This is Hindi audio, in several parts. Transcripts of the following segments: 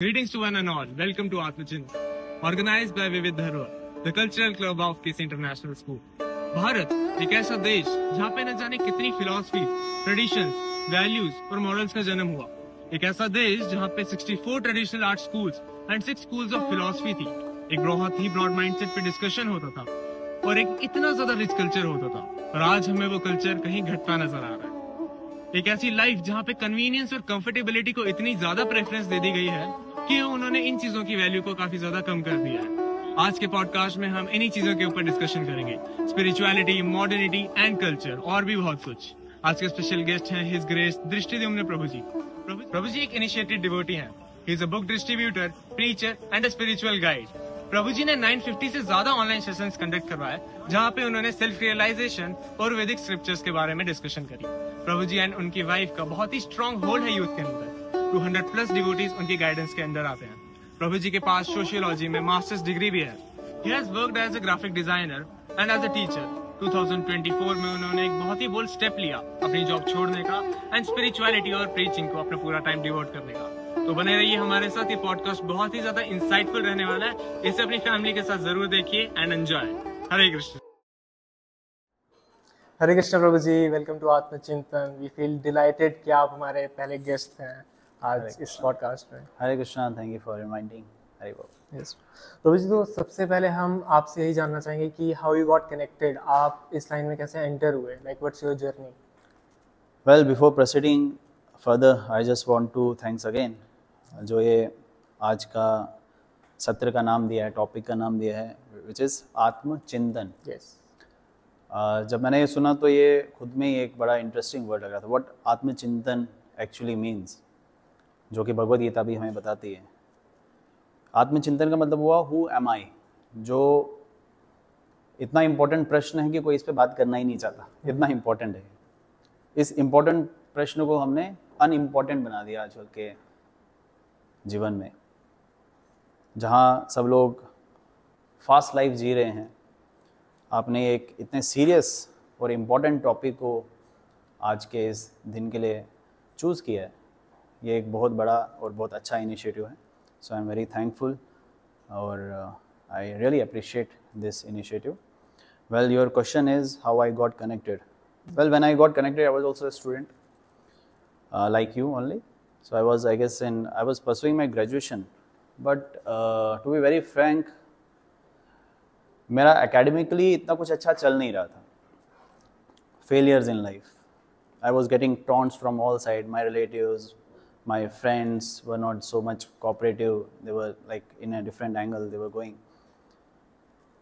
Greetings to one and all. Welcome to Atmachintan, organized by Vivid Dharwar, the cultural club of KC International School. Bharat एक ऐसा देश जहाँ पे न जाने कितनी फिलॉसफी, ट्रेडिशंस, वैल्यूज और मॉडल्स का जन्म हुआ। एक ऐसा देश जहाँ पे 64 traditional art schools and 6 schools of philosophy थी। एक बहुत ही ब्रॉड माइंडसेट पे डिस्कशन होता था और एक इतना ज्यादा रिच कल्चर होता था, और आज हमें वो कल्चर कहीं घटता नजर आ रहा है। एक ऐसी लाइफ जहाँ पे कन्वीनियंस और कंफर्टेबिलिटी को इतनी ज्यादा प्रेफरेंस दे दी गई है कि उन्होंने इन चीजों की वैल्यू को काफी ज्यादा कम कर दिया है। आज के पॉडकास्ट में हम इन्हीं चीजों के ऊपर डिस्कशन करेंगे, स्पिरिचुअलिटी, मॉडर्निटी एंड कल्चर, और भी बहुत कुछ। आज के स्पेशल गेस्ट हैं हिज ग्रेस दृष्टिद्युम्न प्रभु जी। प्रभु जी एक इनिशिएटेड डिवोटी हैं। He is a book distributor, preacher and a spiritual guide. Prabhu ji ने 950 से ज्यादा ऑनलाइन सेशंस कंडक्ट करवाए, जहाँ पे उन्होंने सेल्फ रियलाइजेशन और वैदिक स्क्रिप्चर्स के बारे में डिस्कशन करी। प्रभु जी एंड उनकी वाइफ का बहुत ही स्ट्रॉन्ग होल्ड है यूथ के अंदर। 200 प्लस डिवोटीज उनकी गाइडेंस के अंदर आते हैं। प्रभु जी के पास सोशियोलॉजी में मास्टर्स डिग्री भी है। He has worked as a graphic designer and as a teacher. 2024 में उन्होंने एक बहुत ही बोल्ड स्टेप लिया अपनी जॉब छोड़ने का एंड स्पिरिचुअलिटी और प्रीचिंग को अपना पूरा टाइम डिवोट करने का। तो बने रहिए हमारे साथ। ये पॉडकास्ट बहुत ही ज्यादा इंसाइटफुल रहने वाला है। इसे अपनी फैमिली के साथ जरूर देखिए एंड एंजॉय। हरे कृष्ण। हरे कृष्ण प्रभु जी, welcome to Atmachintan. We feel delighted कि आप हमारे पहले गेस्ट हैं आज इस पॉडकास्ट में। Hare Krishna, thank you for inviting. Hare बोल। यस प्रभु जी, तो सबसे पहले हम आपसे यही जानना चाहेंगे कि हाउ यू गॉट कनेक्टेड, आप इस लाइन में कैसे एंटर हुए, like what's your journey? Well, before proceeding further I just want to thanks again जो ये आज का सत्र का नाम दिया है, टॉपिक का नाम दिया है, विच इज़ आत्मचिंतन। यस। जब मैंने ये सुना तो ये खुद में ही एक बड़ा इंटरेस्टिंग वर्ड लगा था, व्हाट आत्मचिंतन एक्चुअली मीन्स, जो कि भगवद गीता भी हमें बताती है। आत्मचिंतन का मतलब हुआ हु एम आई, जो इतना इम्पोर्टेंट प्रश्न है कि कोई इस पे बात करना ही नहीं चाहता, इतना इम्पोर्टेंट है। इस इम्पोर्टेंट प्रश्न को हमने अनइम्पोर्टेंट बना दिया आजकल के जीवन में, जहाँ सब लोग फास्ट लाइफ जी रहे हैं। आपने एक इतने सीरियस और इम्पोर्टेंट टॉपिक को आज के इस दिन के लिए चूज़ किया है। ये एक बहुत बड़ा और बहुत अच्छा इनिशिएटिव है। So I'm very thankful, or I really appreciate this initiative. Well, your question is how I got connected. Well, when I got connected, I was also a student, like you only. So I was pursuing my graduation, but to be very frank, मेरा academically इतना कुछ अच्छा चल नहीं रहा था. Failures in life. I was getting taunts from all sides. My relatives, my friends were not so much cooperative. They were like in a different angle they were going.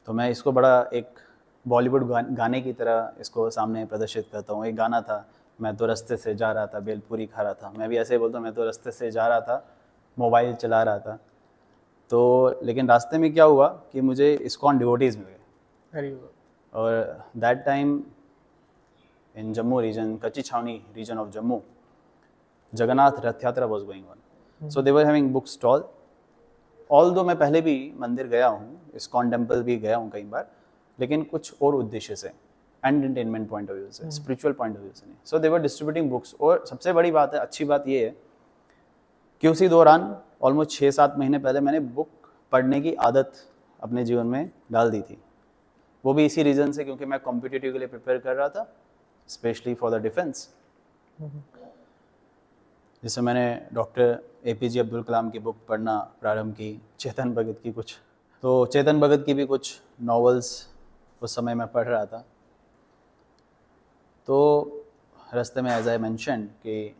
तो मैं इसको बड़ा एक बॉलीवुड गाने की तरह इसको सामने प्रदर्शित करता हूँ। एक गाना था, मैं तो रास्ते से जा रहा था, बेलपूरी खा रहा था। मैं भी ऐसे ही बोलता हूँ, मैं तो रास्ते से जा रहा था, मोबाइल चला रहा था। तो लेकिन रास्ते में क्या हुआ कि मुझे इस्कॉन डिवोटीज़ मिल गए। और that time in Jammu region, Kachchi Chhawani region of Jammu, Jagannath Rath Yatra was going on. So they were having book stall. Although मैं पहले भी मंदिर गया हूँ, इस्कॉन टेम्पल भी गया हूँ कई बार, लेकिन कुछ और उद्देश्य से, एंटरटेनमेंट पॉइंट ऑफ व्यू से, स्पिरिचुअल पॉइंट ऑफ व्यू से नहीं। सो दे वर डिस्ट्रीब्यूटिंग बुक्स। और सबसे बड़ी बात है, अच्छी बात ये है कि उसी दौरान ऑलमोस्ट 6-7 महीने पहले मैंने बुक पढ़ने की आदत अपने जीवन में डाल दी थी। वो भी इसी रीज़न से क्योंकि मैं कॉम्पिटिटिव के लिए प्रिपेयर कर रहा था, स्पेशली फॉर द डिफेंस। जिससे मैंने डॉक्टर APJ अब्दुल कलाम की बुक पढ़ना प्रारंभ की, चेतन भगत की कुछ, तो चेतन भगत की भी कुछ नॉवेल्स उस समय मैं पढ़ रहा था। तो रास्ते में एज आई मेंशन कि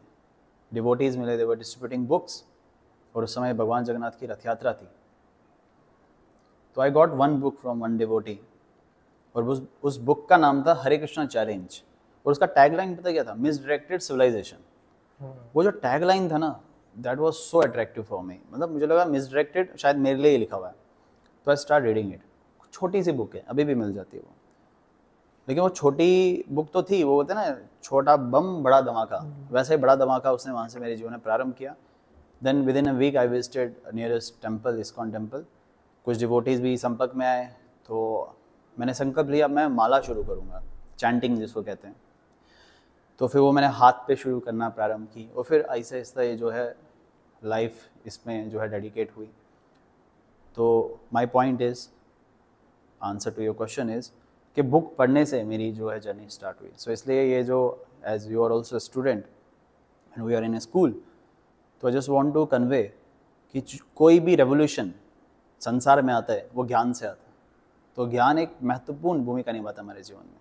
डिवोटीज़ मिले, दे वर डिस्ट्रीब्यूटिंग बुक्स, और उस समय भगवान जगन्नाथ की रथ यात्रा थी। तो I got one book from one devotee, और उस बुक का नाम था हरे कृष्णा चैलेंज, और उसका टैगलाइन पता क्या था? Misdirected civilization. वो जो टैगलाइन था ना, that was so attractive for me. मतलब मुझे लगा मिसडायरेक्टेड शायद मेरे लिए ही लिखा हुआ है। तो आई स्टार्ट रीडिंग इट। छोटी सी बुक है, अभी भी मिल जाती है वो, लेकिन वो छोटी बुक तो थी, वो बोलते हैं ना, छोटा बम बड़ा धमाका, वैसे ही बड़ा धमाका उसने वहाँ से मेरे जीवन में प्रारंभ किया। Then within a week I visited nearest temple, ISKCON temple. कुछ डिवोटीज़ भी संपर्क में आए, तो मैंने संकल्प लिया मैं माला शुरू करूँगा, चैंटिंग जिसको कहते हैं। तो फिर वो मैंने हाथ पे शुरू करना प्रारंभ की, और फिर ऐसे ऐसा ये जो है लाइफ इसमें जो है डेडिकेट हुई। तो my point is, answer to your question is कि बुक पढ़ने से मेरी जो है जर्नी स्टार्ट हुई। सो इसलिए ये जो, as you are also student and we are in a school, तो I just want to convey कि कोई भी रेवोल्यूशन संसार में आता है वो ज्ञान से आता है। तो ज्ञान एक महत्वपूर्ण भूमिका निभाता है हमारे जीवन में।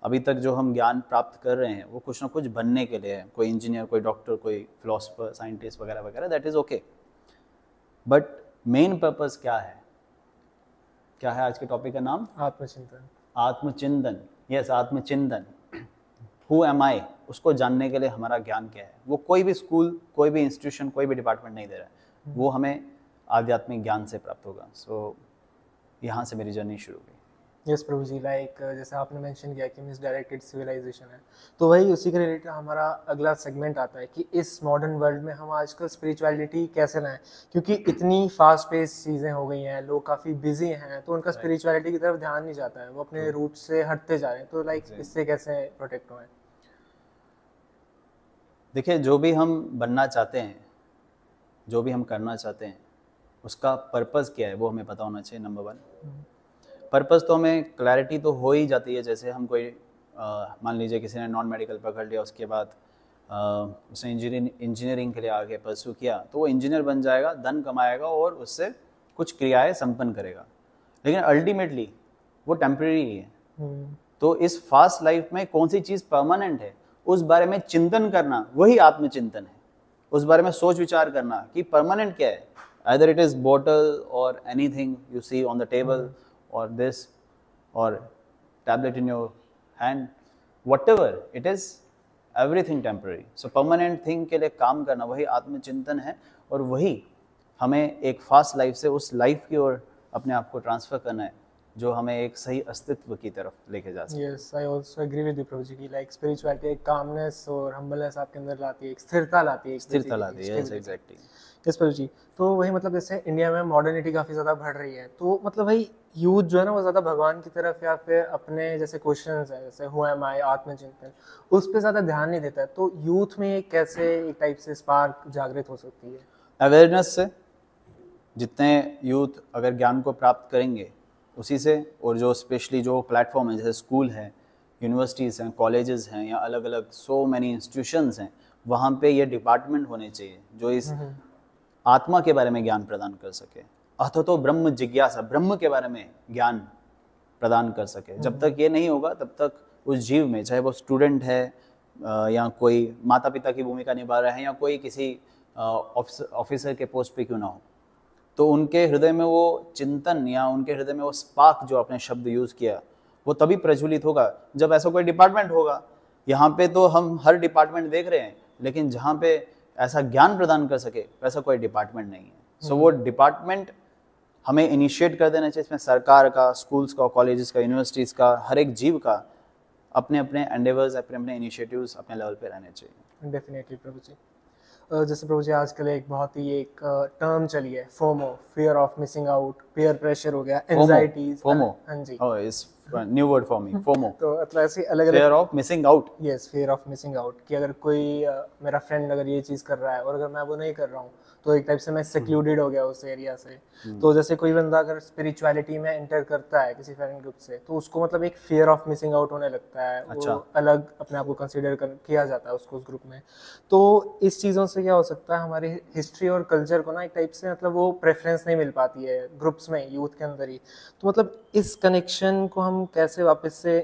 अभी तक जो हम ज्ञान प्राप्त कर रहे हैं वो कुछ ना कुछ बनने के लिए है, कोई इंजीनियर, कोई डॉक्टर, कोई फिलोसफर, साइंटिस्ट वगैरह वगैरह, that is okay. But main purpose क्या है? क्या है आज के टॉपिक का नाम? आत्मचिंतन। आत्मचिंतन। यस, आत्मचिंतन। हु एम आई, उसको जानने के लिए हमारा ज्ञान क्या है, वो कोई भी स्कूल, कोई भी इंस्टीट्यूशन, कोई भी डिपार्टमेंट नहीं दे रहा है। वो हमें आध्यात्मिक ज्ञान से प्राप्त होगा। सो यहाँ से मेरी जर्नी शुरू हुई। यस प्रभु जी, लाइक जैसे आपने मेंशन किया कि मिसडायरेक्टेड सिविलाइजेशन है, तो वही उसी के रिलेटेड हमारा अगला सेगमेंट आता है कि इस मॉडर्न वर्ल्ड में हम आजकल स्पिरिचुअलिटी कैसे लाएं, क्योंकि इतनी फास्ट पेस चीज़ें हो गई हैं, लोग काफ़ी बिजी हैं, तो उनका स्पिरिचुअलिटी की तरफ ध्यान नहीं जाता है, वो अपने रूट से हटते जा रहे हैं। तो लाइक इससे कैसे प्रोटेक्ट हों? देखिए, जो भी हम बनना चाहते हैं, जो भी हम करना चाहते हैं, उसका पर्पस क्या है वो हमें पता होना चाहिए। नंबर 1, पर्पस तो हमें क्लैरिटी तो हो ही जाती है। जैसे हम कोई मान लीजिए किसी ने नॉन मेडिकल पकड़ लिया, उसके बाद उसने इंजीनियरिंग के लिए आगे परस्यू किया, तो वो इंजीनियर बन जाएगा, धन कमाएगा और उससे कुछ क्रियाएं संपन्न करेगा, लेकिन अल्टीमेटली वो टेम्परेरी ही है। तो इस फास्ट लाइफ में कौन सी चीज़ परमानेंट है, उस बारे में चिंतन करना, वही आत्मचिंतन है। उस बारे में सोच विचार करना कि परमानेंट क्या है, either it is bottle or anything you see on the table or this or tablet in your hand, whatever it is, everything temporary. So permanent thing के लिए काम करना वही आत्मचिंतन है, और वही हमें एक फास्ट लाइफ से उस लाइफ की ओर अपने आप को ट्रांसफर करना है, जो हमें एक सही अस्तित्व की तरफ लेके जा सके। Yes, I also agree with you Prabhu ji की लाइक स्पिरिचुअलिटी एक कामनेस और हम्बलनेस आपके अंदर लाती है, एक स्थिरता लाती है, एक स्थिरता लाती है। Yes, exactly. Yes Prabhu ji. तो वही मतलब जैसे इंडिया में मॉडर्निटी काफ़ी ज़्यादा बढ़ रही है, तो मतलब भाई यूथ जो है ना वो ज़्यादा भगवान की तरफ या फिर अपने जैसे क्वेश्चंस है, जैसे हु एम आई, आत्मचिंतन, उस पर ज़्यादा ध्यान नहीं देता है। तो यूथ में कैसे एक टाइप से स्पार्क जागृत हो सकती है? अवेयरनेस से। जितने यूथ अगर ज्ञान को प्राप्त करेंगे उसी से, और जो स्पेशली जो प्लेटफॉर्म है, जैसे स्कूल है, यूनिवर्सिटीज़ हैं, कॉलेजेस हैं, या अलग अलग सो मैनी इंस्टीट्यूशंस हैं, वहाँ पे ये डिपार्टमेंट होने चाहिए जो इस आत्मा के बारे में ज्ञान प्रदान कर सके। अथ तो ब्रह्म जिज्ञासा, ब्रह्म के बारे में ज्ञान प्रदान कर सके। जब तक ये नहीं होगा तब तक उस जीव में, चाहे वो स्टूडेंट है या कोई माता पिता की भूमिका निभा रहा है या कोई किसी ऑफिसर के पोस्ट पे क्यों ना हो, तो उनके हृदय में वो चिंतन या उनके हृदय में वो स्पार्क, जो आपने शब्द यूज़ किया, वो तभी प्रज्वलित होगा जब ऐसा कोई डिपार्टमेंट होगा। यहाँ पे तो हम हर डिपार्टमेंट देख रहे हैं, लेकिन जहाँ पे ऐसा ज्ञान प्रदान कर सके वैसा कोई डिपार्टमेंट नहीं है। सो वो डिपार्टमेंट हमें इनिशिएट कर देना चाहिए। इसमें सरकार का, स्कूल्स का, कॉलेजेस का, यूनिवर्सिटीज़ का, हर एक जीव का अपने अपने एंडेवर्स, अपने अपने इनिशिएटिव्स अपने लेवल पे रहने चाहिए। डेफिनेटली प्रभु जी। जैसे प्रभु जी आजकल एक बहुत ही एक टर्म चली है, FOMO, fear of missing out, peer pressure हो गया, एंजाइटीज। फोमो, हाँ जी, oh is new word for me, FOMO. तो मतलब ऐसे अलग अलग fear of missing out. Yes, fear of missing out, कि अगर कोई मेरा फ्रेंड अगर ये चीज़ कर रहा है और अगर मैं वो नहीं कर रहा हूँ तो एक टाइप से मैं सेक्लूडेड हो गया उस एरिया से। तो जैसे कोई बंदा अगर स्पिरिचुअलिटी में एंटर करता है किसी फ्रेंड ग्रुप से, तो उसको मतलब एक फियर ऑफ मिसिंग आउट होने लगता है। अच्छा। वो अलग अपने आप को कंसीडर किया जाता है उसको उस ग्रुप में। तो इस चीज़ों से क्या हो सकता है, हमारी हिस्ट्री और कल्चर को ना एक टाइप से मतलब वो प्रेफरेंस नहीं मिल पाती है ग्रुप्स में, यूथ के अंदर ही। तो मतलब इस कनेक्शन को हम कैसे वापस से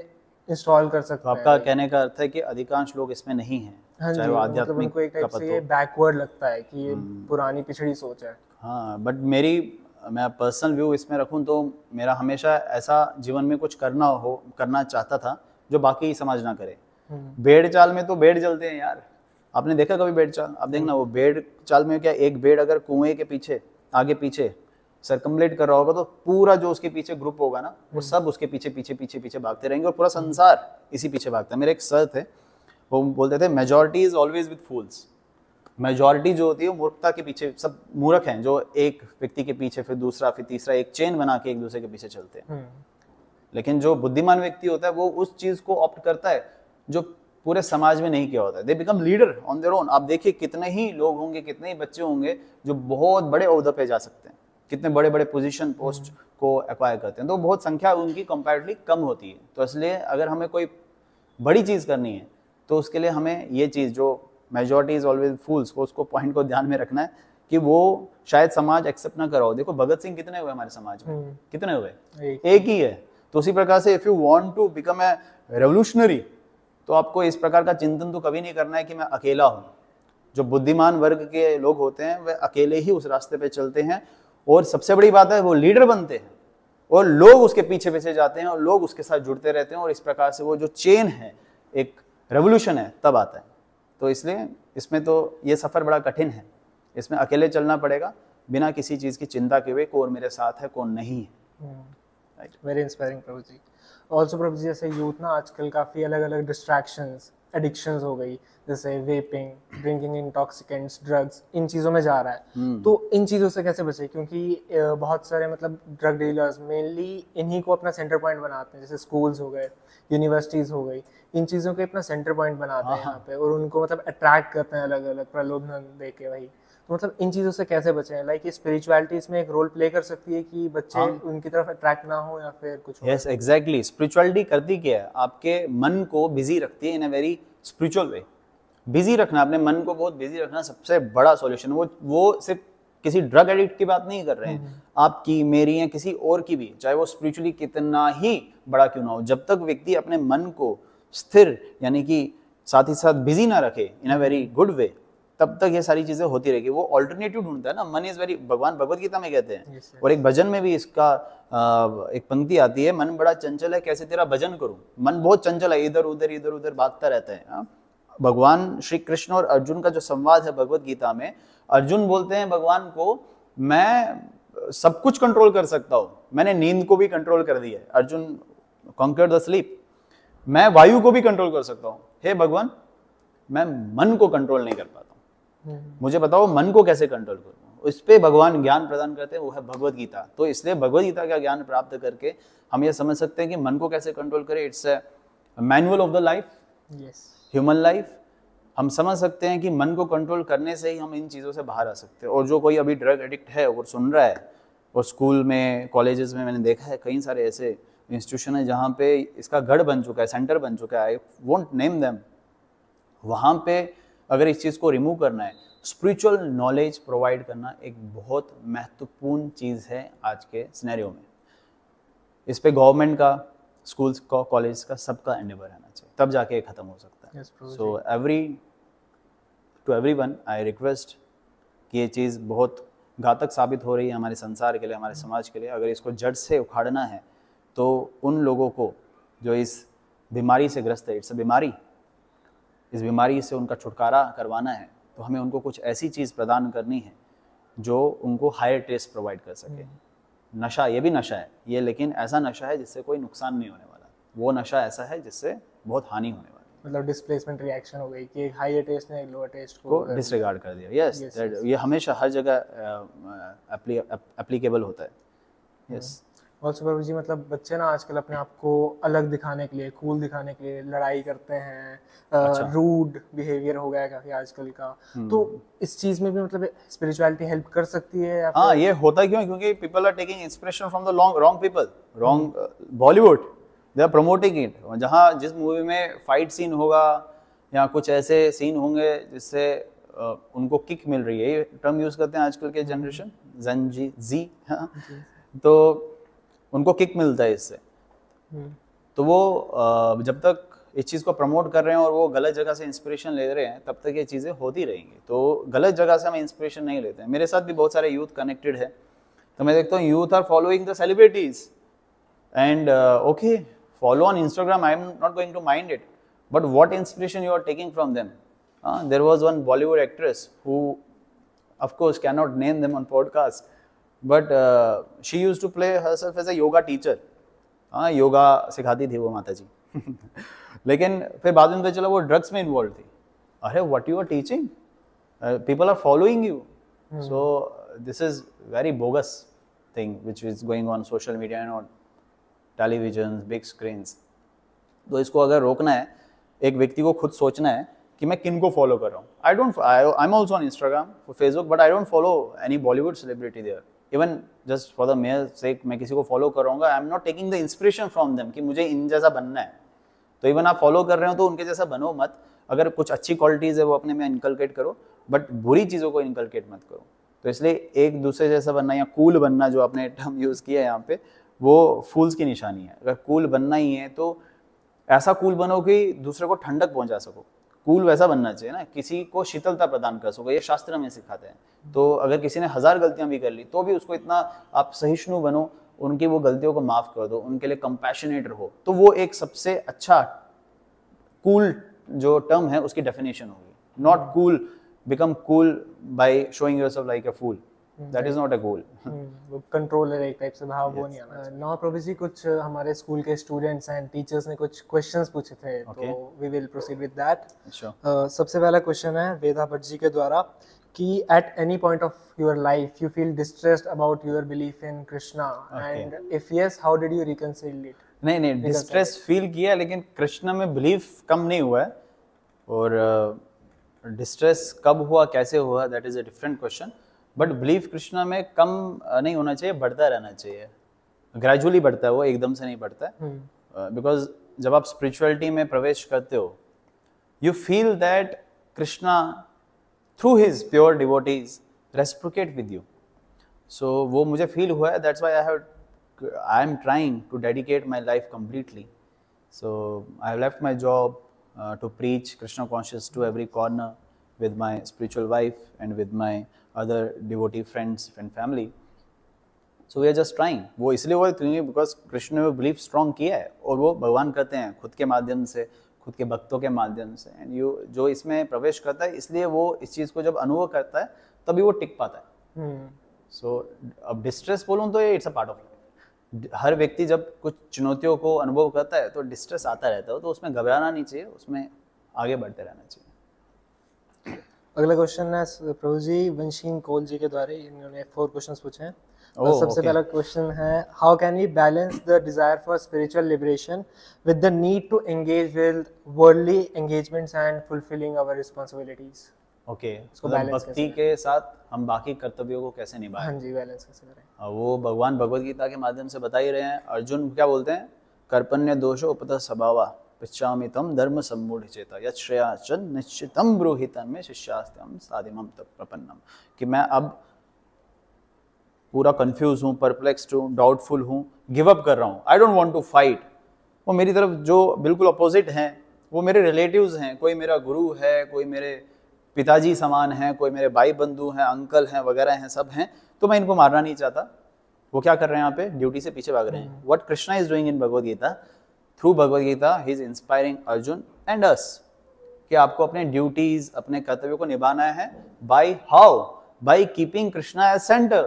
इंस्टॉल कर सकते हैं? आपका कहने का अर्थ है कि अधिकांश लोग इसमें नहीं हैं। हाँ जी, चाहे वो मतलब आध्यात्मिक उनको एक टाइप का से ये बैकवर्ड लगता है कि ये पुरानी पिछड़ी सोच है। हाँ, बट मैं पर्सनल व्यू इसमें रखूं तो मेरा हमेशा ऐसा जीवन में कुछ करना चाहता था जो बाकी समाज ना करे। भेड़ चाल में तो भेड़ जलते हैं यार, आपने देखा कभी भेड़ चाल? आप देखना, वो भेड़ चाल में क्या, एक भेड़ अगर कुएं के पीछे आगे पीछे सर्कमलेट कर रहा होगा तो पूरा जो उसके पीछे ग्रुप होगा ना, वो सब उसके पीछे पीछे पीछे पीछे भागते रहेंगे, और पूरा संसार इसी पीछे भागता है। मेरे एक सर थे, वो बोलते थे majority is always with fools. Majority जो होती है वो मूर्खता के पीछे, सब मूर्ख हैं जो एक व्यक्ति के पीछे फिर दूसरा फिर तीसरा, एक चेन बना के एक दूसरे के पीछे चलते हैं। लेकिन जो बुद्धिमान व्यक्ति होता है वो उस चीज को ऑप्ट करता है जो पूरे समाज में नहीं किया होता है। They become leader on their own. आप देखिए कितने ही लोग होंगे, कितने ही बच्चे होंगे जो बहुत बड़े ओहदे पे जा सकते हैं, कितने बड़े बड़े पोजीशन पोस्ट को एक्वायर करते हैं, तो बहुत संख्या उनकी कंपैरेटिवली कम होती है। तो इसलिए अगर हमें कोई बड़ी चीज़ करनी है तो उसके लिए हमें ये चीज़ जो मेजॉरिटी इज ऑलवेज फूल्स को, उसको पॉइंट को ध्यान में रखना है कि वो शायद समाज एक्सेप्ट ना कराओ। देखो भगत सिंह कितने हुए हमारे समाज में, कितने हुए, एक ही है। तो उसी प्रकार से if you want to become a revolutionary तो आपको इस प्रकार का चिंतन तो कभी नहीं करना है कि मैं अकेला हूँ। जो बुद्धिमान वर्ग के लोग होते हैं वे अकेले ही उस रास्ते पे चलते हैं, और सबसे बड़ी बात है वो लीडर बनते हैं और लोग उसके पीछे पीछे जाते हैं और लोग उसके साथ जुड़ते रहते हैं, और इस प्रकार से वो जो चेन है, एक रेवोल्यूशन है, तब आता है। तो इसलिए इसमें तो ये सफ़र बड़ा कठिन है, इसमें अकेले चलना पड़ेगा बिना किसी चीज़ की चिंता के हुए कौन मेरे साथ है कौन नहीं है। वेरी इंस्पायरिंग प्रभु जी। ऑल्सो प्रभु जी, जैसे यूथ ना आजकल काफ़ी अलग अलग डिस्ट्रैक्शंस, एडिक्शंस हो गई, जैसे वेपिंग, ड्रिंकिंग इंटॉक्सिकेंट्स, ड्रग्स, इन चीज़ों में जा रहा है। तो इन चीज़ों से कैसे बचे? क्योंकि बहुत सारे मतलब ड्रग डीलर्स मेनली इन्हीं को अपना सेंटर पॉइंट बनाते हैं, जैसे स्कूल्स हो गए, यूनिवर्सिटीज़ हो गई, इन चीज़ों के अपना सेंटर पॉइंट बनाते हैं यहाँ पे, और उनको मतलब अट्रैक्ट करते हैं अलग अलग प्रलोभन दे के। वही तो मतलब इन चीज़ों से कैसे बचें? लाइक स्पिरिचुअलिटी इसमें एक रोल प्ले कर सकती है कि बच्चे उनकी तरफ अट्रैक्ट ना हो, या फिर कुछ? Yes exactly. स्पिरिचुअलिटी करती क्या है? आपके मन को बिजी रखती है in a very spiritual way. Busy रखना, अपने मन को बहुत बिजी रखना सबसे बड़ा सॉल्यूशन। वो सिर्फ किसी ड्रग एडिक्ट की बात नहीं कर रहे हैं, आपकी, मेरी या किसी और की भी, चाहे वो स्पिरिचुअली कितना ही बड़ा क्यों ना हो, जब तक व्यक्ति अपने मन को स्थिर यानी कि साथ ही साथ बिजी ना रखे इन अ वेरी गुड वे, तब तक ये सारी चीजें होती रहेगी। वो ऑल्टरनेटिव ढूंढता है ना। मन इज वेरी, भगवान भगवत गीता में कहते हैं, और एक भजन में भी इसका एक पंक्ति आती है, मन बड़ा चंचल है कैसे तेरा भजन करूं। मन बहुत चंचल है, इधर उधर भागता रहता है। भगवान श्री कृष्ण और अर्जुन का जो संवाद है भगवत गीता में, अर्जुन बोलते हैं भगवान को, मैं सब कुछ कंट्रोल कर सकता हूं, मैंने नींद को भी कंट्रोल कर दिया है। Arjun conquered the sleep. मैं वायु को भी कंट्रोल कर सकता हूं, हे भगवान मैं मन को कंट्रोल नहीं कर पाता हूं, मुझे बताओ मन को कैसे कंट्रोल करूं। इस पे भगवान ज्ञान प्रदान करते हैं, वो है भगवत गीता। तो इसलिए भगवत गीता का ज्ञान प्राप्त करके हम ये समझ सकते हैं कि मन को कैसे कंट्रोल करें। It's a manual of the life, human life. हम समझ सकते हैं कि मन को कंट्रोल करने से ही हम इन चीज़ों से बाहर आ सकते हैं। और जो कोई अभी ड्रग एडिक्ट है और सुन रहा है, और स्कूल में, कॉलेजेस में मैंने देखा है कई सारे ऐसे इंस्टीट्यूशन है जहाँ पे इसका गढ़ बन चुका है, सेंटर बन चुका है, आई वोंट नेम देम। वहाँ पे अगर इस चीज़ को रिमूव करना है, स्पिरिचुअल नॉलेज प्रोवाइड करना एक बहुत महत्वपूर्ण चीज़ है आज के सिनेरियो में। इस पे गवर्नमेंट का, स्कूल्स का, कॉलेज का, सबका एंडेवर रहना चाहिए, तब जाके ख़त्म हो सकता है। सो टू एवरीवन आई रिक्वेस्ट कि ये चीज़ बहुत घातक साबित हो रही है हमारे संसार के लिए, हमारे समाज के लिए। अगर इसको जड़ से उखाड़ना है तो उन लोगों को जो इस बीमारी से ग्रस्त है, इट्स अ बीमारी, इस बीमारी से उनका छुटकारा करवाना है, तो हमें उनको कुछ ऐसी चीज़ प्रदान करनी है जो उनको हायर टेस्ट प्रोवाइड कर सके। नशा, ये भी नशा है ये, लेकिन ऐसा नशा है जिससे कोई नुकसान नहीं होने वाला। वो नशा ऐसा है जिससे बहुत हानि होने वाली। मतलब डिस्प्लेसमेंट रिएक्शन हो गई कि हायर टेस्ट ने लोअर टेस्ट को डिसरिगार्ड कर दिया। यस, ये हमेशा हर जगह एप्लीकेबल होता है। यस। ऑल्सो प्रभु जी, मतलब बच्चे ना आजकल अपने आप को अलग दिखाने के लिए, कूल दिखाने के लिए लड़ाई करते हैं, रूड बिहेवियर हो गया काफी आजकल का। तो इस चीज में भी मतलब स्पिरिचुअलिटी हेल्प कर सकती है या हाँ, ये होता क्यों है? क्योंकि people are taking inspiration from the wrong people, wrong Bollywood, they are promoting it. जहाँ जिस मूवी में फाइट सीन होगा या कुछ ऐसे सीन होंगे जिससे उनको किक मिल रही है, ये टर्म यूज करते हैं आजकल के जनरेशन, जन जी, हाँ, तो उनको किक मिलता है इससे। तो वो जब तक इस चीज़ को प्रमोट कर रहे हैं और वो गलत जगह से इंस्पिरेशन ले रहे हैं, तब तक ये चीज़ें होती रहेंगी। तो गलत जगह से हम इंस्पिरेशन नहीं लेते हैं। मेरे साथ भी बहुत सारे यूथ कनेक्टेड है, तो मैं देखता हूँ youth are following the celebrities and okay, follow on Instagram, I am not going to mind it, but what inspiration you are taking from them? There was one Bollywood actress who, of course, cannot name them on podcast, but she used to play herself as a yoga teacher. Yoga सिखाती थी वो माता जी लेकिन फिर बाद में पता चला वो ड्रग्स में इन्वॉल्व थी। अरे what you are teaching, people are following you, so this is very bogus thing which is going on social media and on television, big screens. तो इसको अगर रोकना है एक व्यक्ति को खुद सोचना है कि मैं किन को फॉलो कर रहा हूँ. I am also on Instagram, Facebook, but I don't follow any Bollywood celebrity there. Even just for the mere sake मैं किसी को फॉलो कर रहा हूँ, I am not taking the inspiration from them कि मुझे इन जैसा बनना है. तो इवन आप फॉलो कर रहे हो तो उनके जैसा बनो मत. अगर कुछ अच्छी क्वालिटीज़ है वो अपने में इनकलकेट करो, बट बुरी चीज़ों को इनकलकेट मत करो. तो इसलिए एक दूसरे जैसा बनना या कूल बनना, जो आपने टर्म यूज़ किया है यहाँ पे, वो फूल्स की निशानी है. अगर कूल बनना ही है तो ऐसा कूल बनो कि दूसरे को ठंडक पहुंचा सको. कूल वैसा बनना चाहिए ना, किसी को शीतलता प्रदान कर सको. ये शास्त्र में सिखाते हैं. तो अगर किसी ने 1000 गलतियां भी कर ली तो भी उसको इतना आप सहिष्णु बनो, उनकी वो गलतियों को माफ कर दो, उनके लिए कंपैशनेट रहो. तो वो एक सबसे अच्छा कूल जो टर्म है उसकी डेफिनेशन होगी. Not cool, become cool by showing yourself like a fool. That is not a goal. वो कंट्रोलर एक टाइप से भाव वो नहीं आना. नाउ प्रभु जी, कुछ हमारे स्कूल के स्टूडेंट्स एंड टीचर्स ने कुछ क्वेश्चंस पूछे थे, तो we will proceed with that. सबसे पहला क्वेश्चन है वेदा भट्ट जी के द्वारा कि at any point of your life you feel distressed about your belief in Krishna, and if yes how did you reconcile it? नहीं, डिस्ट्रेस फील किया, लेकिन कृष्णा में बिलीफ कम नहीं हुआ है. और डिस्ट्रेस कब हुआ, कैसे हुआ, that is a different question. But belief Krishna में कम नहीं होना चाहिए, बढ़ता रहना चाहिए. ग्रेजुअली बढ़ता है वो, एकदम से नहीं बढ़ता है. बिकॉज जब आप स्पिरिचुअलिटी में प्रवेश करते हो, you feel that Krishna through his pure devotees reciprocate with you. So वो मुझे फील हुआ है. That's why I am trying to dedicate my life completely. So I have left my job to preach Krishna conscious to every corner with my spiritual wife and with my other devotee friends and family. So we are just trying. वो इसलिए हुआ क्योंकि because कृष्ण ने वो belief strong किया है, और वो भगवान करते हैं खुद के माध्यम से, खुद के भक्तों के माध्यम से. एंड यू जो इसमें प्रवेश करता है, इसलिए वो इस चीज़ को जब अनुभव करता है तभी वो टिक पाता है. सो अब डिस्ट्रेस बोलूँ तो ये it's a part of life. हर व्यक्ति जब कुछ चुनौतियों को अनुभव करता है तो डिस्ट्रेस आता रहता है, तो उसमें घबराना नहीं चाहिए, उसमें आगे बढ़ते रहना चाहिए. अगला क्वेश्चन है प्रभु जी वंशीन कोल जी के द्वारा. इन्होंने 4 क्वेश्चंस पूछे हैं. सबसे पहला क्वेश्चन है, how can we balance the desire for spiritual liberation with the need to engage with worldly engagements and fulfilling our responsibilities? Okay, भक्ति के साथ हम बाकी कर्तव्यों को कैसे निभाएं? हाँ जी, बैलेंस कैसे करें? वो भगवान भगवद गीता के माध्यम से बता ही रहे हैं. अर्जुन क्या बोलते हैं? कर्पण्य दोषो उपतः स्वभावा पृच्छामि तम धर्म सम्मूढ़ चेता यत् श्रेयाश्च निश्चितम ब्रूहितं मे शिष्यास्त्यहं साधिमं तत्प्रपन्नम. कि मैं अब पूरा कंफ्यूज हूँ, परप्लेक्स्ड हूँ, डाउटफुल हूँ, गिव अप कर रहा हूँ. I don't want to fight. वो मेरी तरफ जो बिल्कुल अपोजिट हैं, वो मेरे रिलेटिव्स हैं. कोई मेरा गुरु है, कोई मेरे पिताजी समान हैं, कोई मेरे भाई बंधु हैं, अंकल हैं, वगैरह हैं, सब हैं. तो मैं इनको मारना नहीं चाहता. वो क्या कर रहे हैं यहाँ पे? ड्यूटी से पीछे भाग रहे हैं. What Krishna is doing in Bhagavad Gita, through Bhagavad Gita he is inspiring Arjun and us कि आपको अपने ड्यूटीज, अपने कर्तव्यों को निभाना है. By how? By keeping Krishna as centre.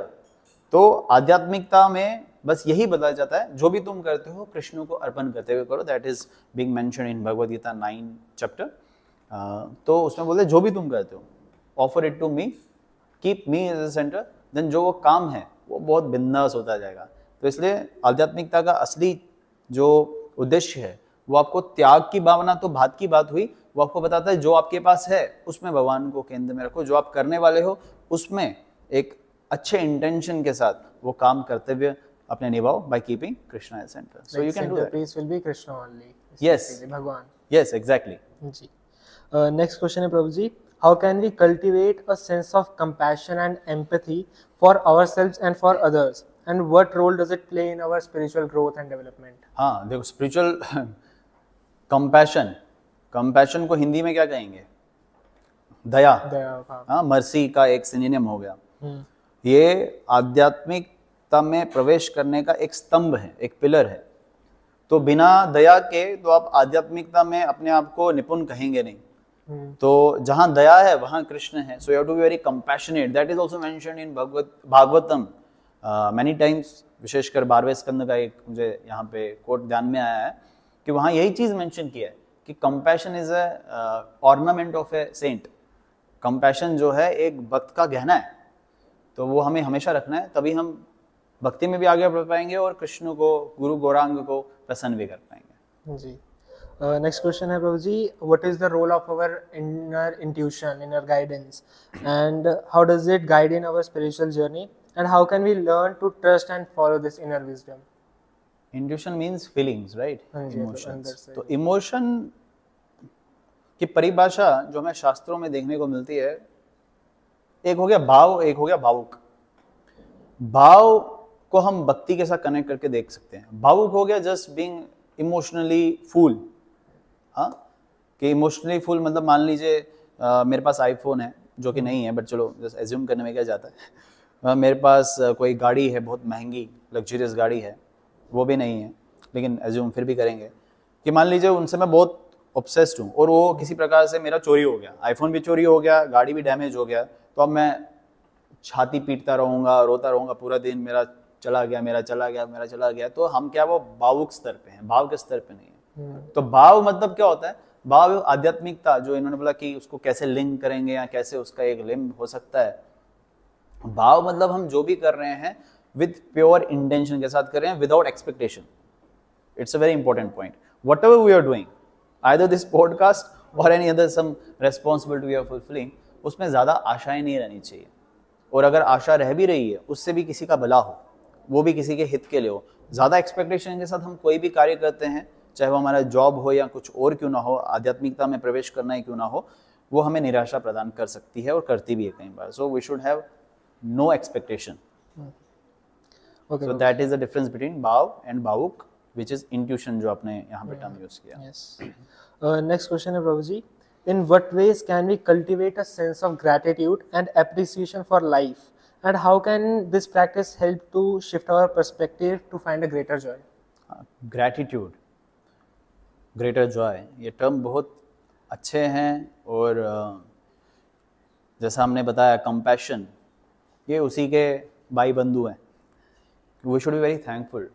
तो आध्यात्मिकता में बस यही बताया जाता है, जो भी तुम करते हो कृष्ण को अर्पण करते हुए करो. That is being mentioned in Bhagavad Gita 9 chapter. तो उसमें बोलते जो भी तुम करते हो, offer it to me, keep me as a centre. Then जो वो काम है वो बहुत बिंदास होता जाएगा. तो इसलिए आध्यात्मिकता का असली जो उद्देश्य है वो आपको त्याग की भावना, तो बात की बात हुई, वो आपको बताता है जो आपके पास है उसमें भगवान को केंद्र में रखो. जो आप करने वाले हो उसमें एक अच्छे इंटेंशन के साथ वो काम करते हुए अपने निभाओ, by keeping Krishna as centre. So you can do that. Peace will be Krishna only. Yes, भगवान. Yes, exactly. जी. नेक्स्ट क्वेश्चन है प्रभु जी, how can we cultivate a sense of compassion and empathy for ourselves and for others, and what role does it play in our spiritual growth and development? हाँ, देखो स्पिरिचुअल कंपैशन को हिंदी में क्या कहेंगे? दया. हाँ, मर्सी का एक सिनोनिम हो गया. ये आध्यात्मिकता में प्रवेश करने का एक स्तंभ है, एक पिलर है. तो बिना दया के तो आप आध्यात्मिकता में अपने आप को निपुण कहेंगे नहीं. तो जहां दया है वहां कृष्ण है. So you have to be very compassionate. That is also mentioned in Bhagavatam many times. विशेषकर 12वें स्कंद का एक मुझे यहाँ पे कोट ध्यान में आया है कि वहां यही चीज मेंशन किया है कि compassion is a ornament of a saint. Compassion जो है एक भक्त का गहना है, तो वो हमें हमेशा रखना है, तभी हम भक्ति में भी आगे बढ़ पाएंगे और कृष्ण को, गुरु गौरांग को प्रसन्न भी कर पाएंगे. जी. Next question है प्रभु जी, what is the role of our inner intuition, inner guidance, and how does it guide in our spiritual journey, and how can we learn to trust and follow this inner wisdom? Intuition means feelings, right, हाँ जी, अंदर इमोशंस। से। तो इमोशन की परिभाषा जो हमें शास्त्रों में देखने को मिलती है, एक हो गया भाव, एक हो गया भावुक। भाव को हम भक्ति के साथ कनेक्ट करके देख सकते हैं। भावुक हो गया जस्ट बीइंग इमोशनली फुल। हाँ, कि इमोशनली फुल मतलब मान लीजिए मेरे पास आईफोन है, जो कि नहीं है, बट चलो जस्ट एज्यूम करने में क्या जाता है। मेरे पास कोई गाड़ी है, बहुत महंगी लग्जरियस गाड़ी है, वो भी नहीं है, लेकिन एज्यूम फिर भी करेंगे कि मान लीजिए उनसे मैं बहुत ऑब्सेस्ड हूँ और वो किसी प्रकार से मेरा चोरी हो गया, आईफोन भी चोरी हो गया, गाड़ी भी डैमेज हो गया, तो अब मैं छाती पीटता रहूँगा, रोता रहूँगा पूरा दिन, मेरा चला गया, मेरा चला गया, मेरा चला गया। तो हम क्या वो भावुक स्तर पे हैं, भाव के स्तर पे नहीं है। तो भाव मतलब क्या होता है? भाव आध्यात्मिकता, जो इन्होंने बोला कि उसको कैसे लिंक करेंगे या कैसे उसका एक लिंक हो सकता है। भाव मतलब हम जो भी कर रहे हैं विद प्योर इंटेंशन के साथ कर रहे हैं, without expectation. It's a very important point. Whatever we are doing, either this podcast और any other some responsibility we are fulfilling, उसमें ज्यादा आशाएं नहीं रहनी चाहिए। और अगर आशा रह भी रही है, उससे भी किसी का भला हो, वो भी किसी के हित के लिए हो। ज्यादा एक्सपेक्टेशन के साथ हम कोई भी कार्य करते हैं, चाहे वो हमारा जॉब हो या कुछ और क्यों ना हो, आध्यात्मिकता में प्रवेश करना ही क्यों ना हो, वो हमें निराशा प्रदान कर सकती है और करती भी है कई बार। So we should have no expectation. So that is the difference between bhav and bhavuk, which is intuition, जो आपने यहाँ पे टर्म यूज किया। Yes. Next question है Prabhu ji, in what ways can we cultivate a sense of gratitude and appreciation for life, and how can this practice help to shift our perspective to find a greater joy? Gratitude, greater Joy, ये टर्म बहुत अच्छे हैं। और जैसा हमने बताया, कंपैशन, ये उसी के भाई बंधु हैं। We should be very thankful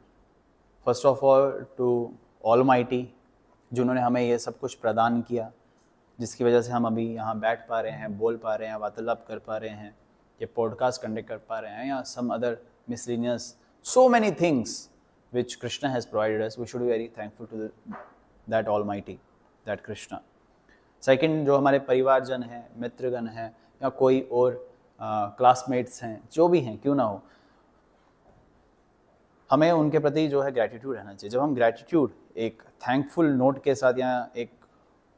first of all to almighty, जिन्होंने हमें ये सब कुछ प्रदान किया, जिसकी वजह से हम अभी यहाँ बैठ पा रहे हैं, बोल पा रहे हैं, वार्तालाप कर पा रहे हैं, ये पॉडकास्ट कंडक्ट कर पा रहे हैं, या some other miscellaneous so many things which Krishna has provided us. We should be very thankful to that Almighty, that Krishna. Second, जो हमारे परिवारजन हैं, मित्रगण हैं, या कोई और क्लासमेट्स हैं, जो भी हैं क्यों ना हो, हमें उनके प्रति जो है ग्रैटिट्यूड रहना चाहिए। जब हम ग्रैटिट्यूड एक थैंकफुल नोट के साथ या एक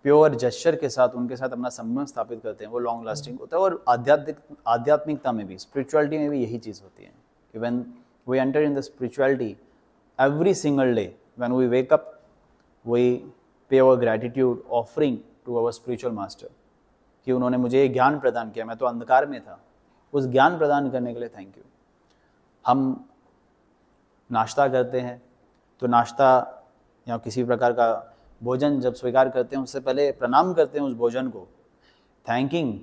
प्योर जेस्चर के साथ उनके साथ अपना संबंध स्थापित करते हैं, वो लॉन्ग लास्टिंग होता है। और आध्यात्मिकता में भी, स्पिरिचुअलिटी में भी यही चीज़ होती है कि when we enter in the spirituality, every single day when we wake up, we pay our gratitude offering to our spiritual master कि उन्होंने मुझे ये ज्ञान प्रदान किया, मैं तो अंधकार में था, उस ज्ञान प्रदान करने के लिए थैंक यू। हम नाश्ता करते हैं तो नाश्ता या किसी प्रकार का भोजन जब स्वीकार करते हैं, उससे पहले प्रणाम करते हैं उस भोजन को, thanking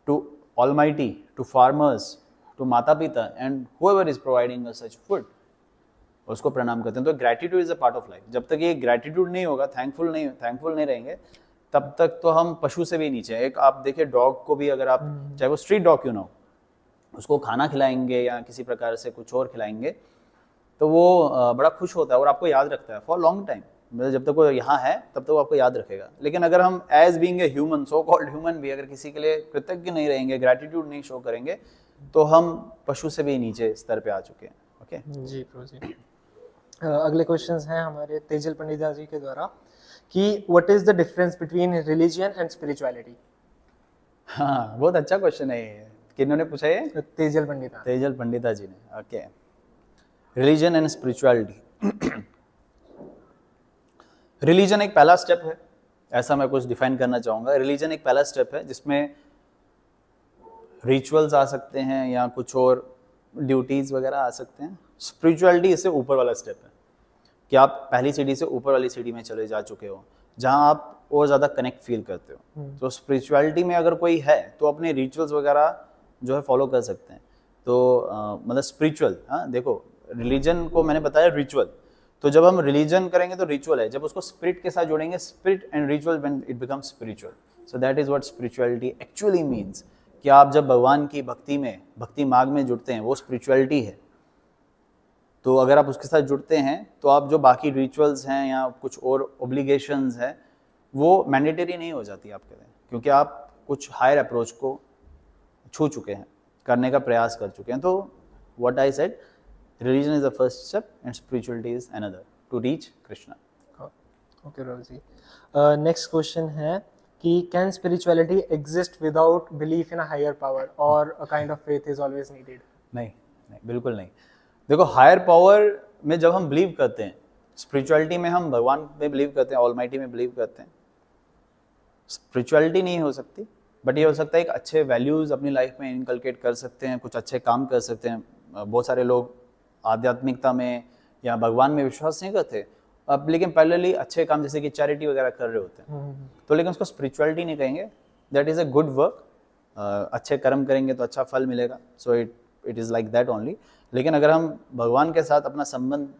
to almighty, to farmers, to माता पिता and whoever is providing us such food, उसको प्रणाम करते हैं। तो gratitude is a part of life. जब तक ये ग्रैटिट्यूड नहीं होगा, थैंकफुल नहीं रहेंगे, तब तक तो हम पशु से भी नीचे हैं। एक आप देखिए, डॉग को भी अगर आप, चाहे वो स्ट्रीट डॉग क्यों ना हो, उसको खाना खिलाएंगे या किसी प्रकार से कुछ और खिलाएंगे, तो वो बड़ा खुश होता है और आपको याद रखता है फॉर लॉन्ग टाइम। मतलब जब तक वो यहाँ है तब तक वो आपको याद रखेगा। लेकिन अगर हम as being a human, so called human भी, अगर किसी के लिए कृतज्ञ नहीं रहेंगे, ग्रैटिट्यूड नहीं शो करेंगे, तो हम पशु से भी नीचे स्तर पे आ चुके हैं। ओके जी प्रभु जी। अगले क्वेश्चंस हैं हमारे तेजल पंडिता जी के द्वारा कि what is the difference between religion and spirituality? हाँ, बहुत अच्छा क्वेश्चन है ये। किन्होंने पूछा ये? तेजल पंडिता। तेजल पंडिता जी ने। Okay, religion and spirituality. Religion एक पहला स्टेप है, ऐसा मैं कुछ डिफाइन करना चाहूँगा। रिलीजन एक पहला स्टेप है जिसमें रिचुअल्स आ सकते हैं या कुछ और ड्यूटीज़ वगैरह आ सकते हैं। स्पिरिचुअलिटी इससे ऊपर वाला स्टेप है कि आप पहली सीढ़ी से ऊपर वाली सीढ़ी में चले जा चुके हो, जहाँ आप और ज़्यादा कनेक्ट फील करते हो। तो स्पिरिचुअलिटी में अगर कोई है तो अपने रिचुअल्स वगैरह जो है फॉलो कर सकते हैं। तो मतलब स्पिरिचुअल, हाँ देखो, रिलीजन को मैंने बताया रिचुअल, तो जब हम रिलीजन करेंगे तो रिचुअल है, जब उसको स्पिरिट के साथ जोड़ेंगे, spirit and ritual, when it becomes spiritual. So that is what spirituality actually means, कि आप जब भगवान की भक्ति में, भक्ति मार्ग में जुड़ते हैं, वो स्पिरिचुअलिटी है। तो अगर आप उसके साथ जुड़ते हैं तो आप जो बाकी रिचुअल्स हैं या कुछ और ओब्लिगेशंस हैं वो मैंडेटरी नहीं हो जाती आपके लिए, क्योंकि आप कुछ हायर अप्रोच को छू चुके हैं, करने का प्रयास कर चुके हैं। तो what I said, religion is the first step and spirituality is another to reach Krishna. Okay Rahul ji, next question है कि can spirituality exist without belief in a higher power और a kind of faith is always needed? नहीं नहीं, बिल्कुल नहीं। देखो, हायर पावर में जब हम बिलीव करते हैं, स्पिरिचुअलिटी में हम भगवान में बिलीव करते हैं, ऑलमाइटी में बिलीव करते हैं, स्पिरिचुअलिटी नहीं हो सकती, बट ये हो सकता है एक अच्छे वैल्यूज़ अपनी लाइफ में इनकलकेट कर सकते हैं, कुछ अच्छे काम कर सकते हैं। बहुत सारे लोग आध्यात्मिकता में या भगवान में विश्वास नहीं करते अब, लेकिन पैरेलली अच्छे काम जैसे कि चैरिटी वगैरह कर रहे होते हैं, तो लेकिन उसको स्पिरिचुअलिटी नहीं कहेंगे। That is a good work, अच्छे कर्म करेंगे तो अच्छा फल मिलेगा, so it is like that only. लेकिन अगर हम भगवान के साथ अपना संबंध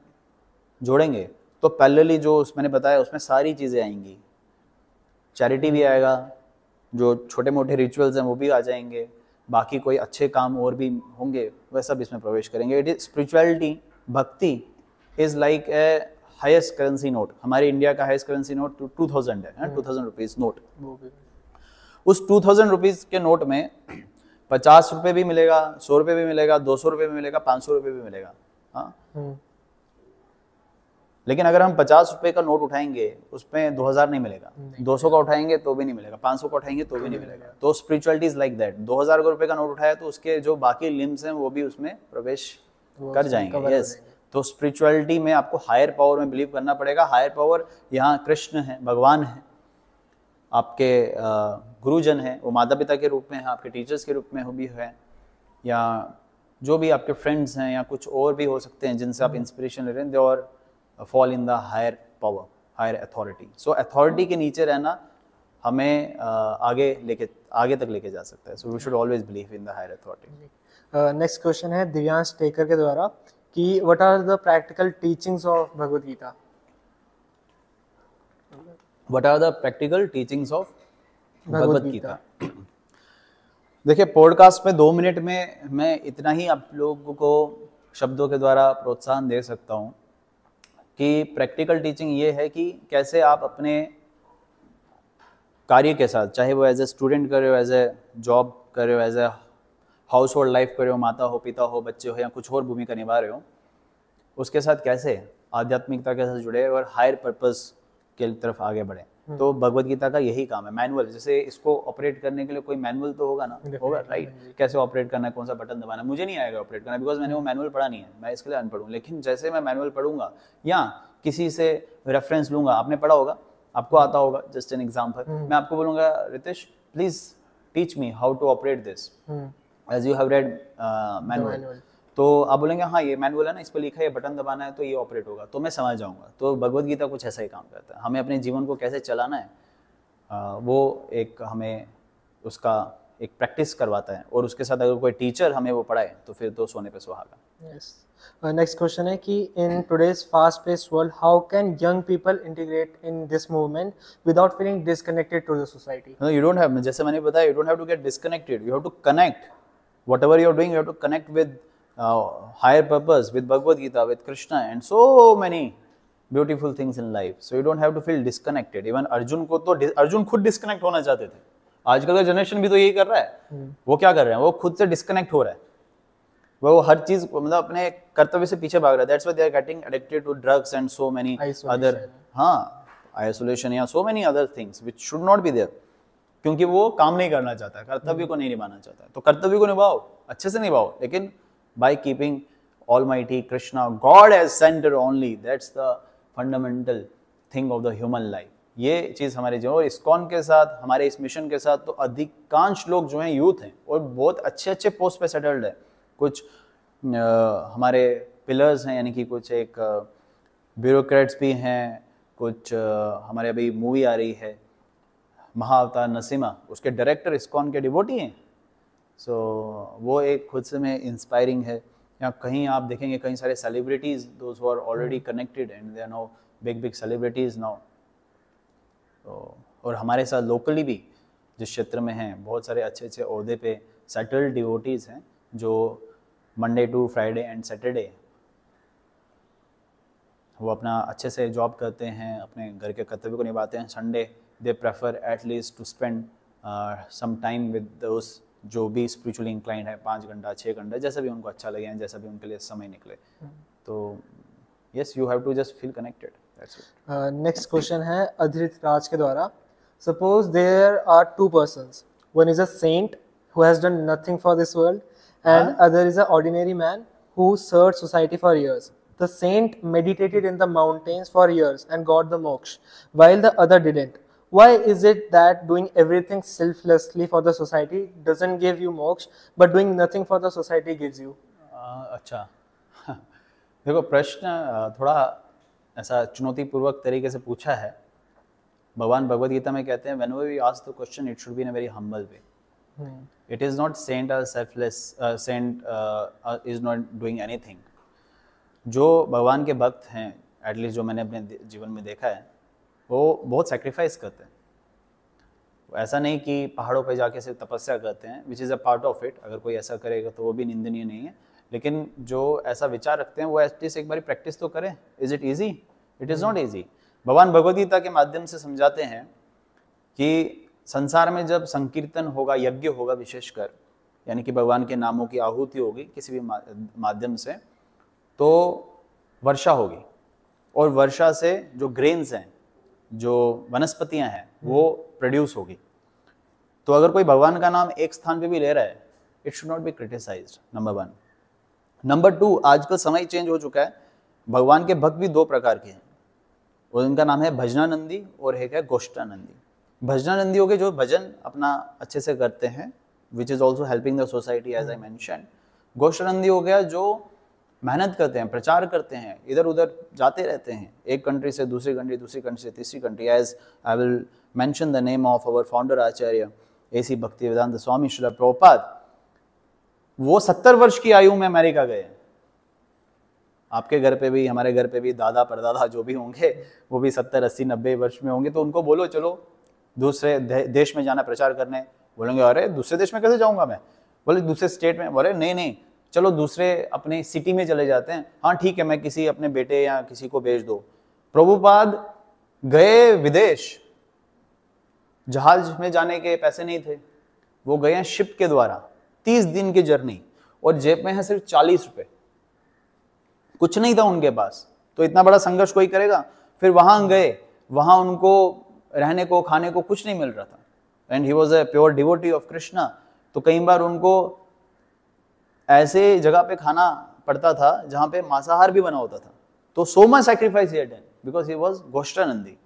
जोड़ेंगे तो पैरेलली जो मैंने बताया उसमें सारी चीज़ें आएंगी, चैरिटी भी आएगा, जो छोटे मोटे रिचुअल्स हैं वो भी आ जाएंगे, बाकी कोई अच्छे काम और भी होंगे वह सब इसमें प्रवेश करेंगे। इट इज स्पिरिचुअलिटी, भक्ति is like a highest currency note. हमारे इंडिया का हाईएस्ट करेंसी नोट 2000 है, 2000 रुपीज नोट। उस 2000 रुपीज के नोट में 50 रुपये भी मिलेगा, 100 रुपये भी मिलेगा, 200 रुपये भी मिलेगा, 500 रुपये भी मिलेगा। हाँ, लेकिन अगर हम 50 रुपये का नोट उठाएंगे उसमें 2000 नहीं मिलेगा, 200 का उठाएंगे तो भी नहीं मिलेगा, 500 का उठाएंगे तो भी नहीं मिलेगा। तो स्पिरिचुअलिटी इज लाइक दैट। 2000 रुपये का नोट उठाया तो उसके जो बाकी लिम्स हैं वो भी उसमें प्रवेश कर जाएंगे। यस, तो स्पिरिचुअलिटी में आपको हायर पावर में बिलीव करना पड़ेगा। हायर पावर यहाँ कृष्ण है, भगवान है, आपके गुरुजन हैं, वो माता पिता के रूप में है, आपके टीचर्स के रूप में भी है, या जो भी आपके फ्रेंड्स हैं, या कुछ और भी हो सकते हैं जिनसे आप इंस्पिरेशन ले रहे हैं। दे और fall in the higher power, higher authority. So authority के नीचे रहना हमें आगे तक लेके जा सकता है। So we should always believe in the higher authority. Next question है दिव्यांश टेकर के द्वारा कि what are the practical teachings of Bhagavad Gita? What are the practical teachings of Bhagavad Gita? देखिए, पॉडकास्ट में 2 मिनट में मैं इतना ही आप लोगों को शब्दों के द्वारा प्रोत्साहन दे सकता हूँ कि प्रैक्टिकल टीचिंग ये है कि कैसे आप अपने कार्य के साथ, चाहे वो एज ए स्टूडेंट कर रहे हो, एज ए जॉब कर रहे हो, as a household life कर रहे हो, माता हो, पिता हो, बच्चे हो, या कुछ और भूमिका निभा रहे हो, उसके साथ कैसे आध्यात्मिकता के साथ जुड़े और हायर पर्पस के तरफ आगे बढ़े। तो भगवद गीता का यही काम है। मैनुअल, जैसे इसको ऑपरेट करने के लिए कोई मैनुअल तो होगा ना, होगा, राइट? कैसे ऑपरेट करना है, कौन सा बटन दबाना है, मुझे नहीं आएगा ऑपरेट करना, बिकॉज मैंने वो मैनुअल पढ़ा नहीं है, मैं इसके लिए अनपढ़ हूँ। लेकिन जैसे मैं मैनुअल पढ़ूंगा या किसी से रेफरेंस लूंगा, आपने पढ़ा होगा, आपको आता होगा, जस्ट एन एग्जाम्पल, मैं आपको बोलूंगा Ritesh please teach me how to operate this as you have read manual, तो आप बोलेंगे हाँ ये मैनुअल है ना, इस पर लिखा है बटन दबाना है तो ये ऑपरेट होगा, तो मैं समझ जाऊंगा। तो भगवद गीता कुछ ऐसा ही काम करता है। हमें अपने जीवन को कैसे चलाना है वो एक हमें उसका एक प्रैक्टिस करवाता है, और उसके साथ अगर कोई टीचर हमें वो पढ़ाए तो फिर तो सोने पे सुहागा। यस, नेक्स्ट क्वेश्चन है कि in today's fast paced world how can young people integrate in this movement without feeling disconnected to the society? You don't have, जैसे मैंने बताया, you don't have to get disconnected, you have to connect whatever you are doing, you have to connect with higher purpose, with Bhagavad Gita, with Krishna, and so many beautiful things in life. So you don't have to feel disconnected. Even Arjun को तो अर्जुन खुद डिस्कनेक्ट होना चाहते थे। आजकल का जनरेशन भी तो यही कर रहा है। वो क्या कर रहे हैं, वो खुद से डिस्कनेक्ट हो रहा है, वो हर चीज मतलब अपने कर्तव्य से पीछे भाग रहा है। That's why they are getting addicted to drugs and so many other, हाँ, isolation या so many other things which should not be there, क्योंकि वो काम नहीं करना चाहता है, कर्तव्य को नहीं निभाना चाहता है। तो कर्तव्य को निभाओ, अच्छे से निभाओ, लेकिन by keeping Almighty Krishna, God as center only. That's the fundamental thing of the human life. ये चीज़ हमारे जीवन और इस्कॉन के साथ, हमारे इस मिशन के साथ तो अधिकांश लोग जो हैं यूथ हैं और बहुत अच्छे अच्छे पोस्ट पे सेटल्ड है। कुछ हमारे पिलर्स हैं, यानी कि कुछ एक ब्यूरोक्रेट्स भी हैं, कुछ हमारे अभी मूवी आ रही है महाअवतार नरसिम्हा, उसके डायरेक्टर इस्कॉन के डिवोटी हैं। सो वो एक खुद से में इंस्पायरिंग है। या कहीं आप देखेंगे कई सारे celebrities, those who are already connected and they are now big celebrities now. तो और हमारे साथ लोकली भी जिस क्षेत्र में हैं, बहुत सारे अच्छे अच्छे ओहदे पे सेटल्ड डिवोटीज़ हैं जो Monday to Friday and Saturday वो अपना अच्छे से जॉब करते हैं, अपने घर के कर्तव्य को निभाते हैं. Sunday they prefer at least to spend some time with those जो भी स्पिरिचुअली इंक्लाइंड है, 5 घंटा 6 घंटा जैसा भी उनको अच्छा लगे, जैसा भी उनके लिए समय निकले. तो yes, you have to just feel connected. That's it. Next question है अधृत राज के द्वारा. Suppose there are two persons, one is a saint who has done nothing for this world and other is an ordinary man who served society for years. The saint meditated in the mountains for years and got the moksha while the other didn't. Why is it that doing everything selflessly for the society doesn't give you moksha but doing nothing for the society gives you? अच्छा. देखो, प्रश्न थोड़ा ऐसा चुनौतीपूर्वक तरीके से पूछा है. भगवान भगवद गीता में कहते हैं, whenever we ask the question it should be in a very humble way. It is not saint or selfless, saint is not doing anything. जो भगवान के भक्त हैं, एटलीस्ट जो मैंने अपने जीवन में देखा है, वो बहुत सेक्रीफाइस करते हैं. ऐसा नहीं कि पहाड़ों पे जाके सिर्फ तपस्या करते हैं, which is a part of it. अगर कोई ऐसा करेगा तो वो भी निंदनीय नहीं है, लेकिन जो ऐसा विचार रखते हैं वो एटलीस्ट एक बार प्रैक्टिस तो करें. Is it easy? It is not easy. भगवान भगवद गीता के माध्यम से समझाते हैं कि संसार में जब संकीर्तन होगा, यज्ञ होगा विशेषकर, यानी कि भगवान के नामों की आहुति होगी किसी भी माध्यम से, तो वर्षा होगी. और वर्षा से जो ग्रेन्स हैं, जो वनस्पतियां हैं, वो प्रोड्यूस होगी. तो अगर कोई भगवान का नाम एक स्थान पे भी ले रहा है, it should not be criticised. Number 1. Number 2, आजकल समय चेंज हो चुका है. भगवान के भक्त भी 2 प्रकार के हैं. और उनका नाम है भजनानंदी और एक है गोष्ठानंदी. भजनानंदी हो गए जो भजन अपना अच्छे से करते हैं, which is also helping the society as I mention. गोष्ठानंदी हो गया जो मेहनत करते हैं, प्रचार करते हैं, इधर उधर जाते रहते हैं, एक कंट्री से दूसरी कंट्री, दूसरी कंट्री से तीसरी country. As I will mention the name of our founder Acharya AC Bhaktivedanta Swami Srila Prabhupada. वो 70 वर्ष की आयु में अमेरिका गए. आपके घर पे भी, हमारे घर पे भी दादा परदादा जो भी होंगे वो भी 70 80 90 वर्ष में होंगे. तो उनको बोलो चलो दूसरे देश में जाना प्रचार करने, बोलेंगे अरे दूसरे देश में कैसे जाऊंगा मैं. बोले दूसरे स्टेट में, बोले नहीं चलो दूसरे अपने सिटी में चले जाते हैं. हाँ ठीक है, मैं किसी अपने बेटे या किसी को भेज दो. प्रभुपाद गए विदेश, जहाज में जाने के पैसे नहीं थे, वो गए हैं शिप के द्वारा. 30 दिन की जर्नी और जेब में है सिर्फ 40 रुपए. कुछ नहीं था उनके पास. तो इतना बड़ा संघर्ष कोई करेगा. फिर वहां गए, वहां उनको रहने को खाने को कुछ नहीं मिल रहा था. And he was a pure devotee of Krishna. तो कई बार उनको ऐसे जगह पे खाना पड़ता था जहां पे मांसाहार भी बना होता था. तो so much sacrifice he had done because he was गोष्ठानंदी.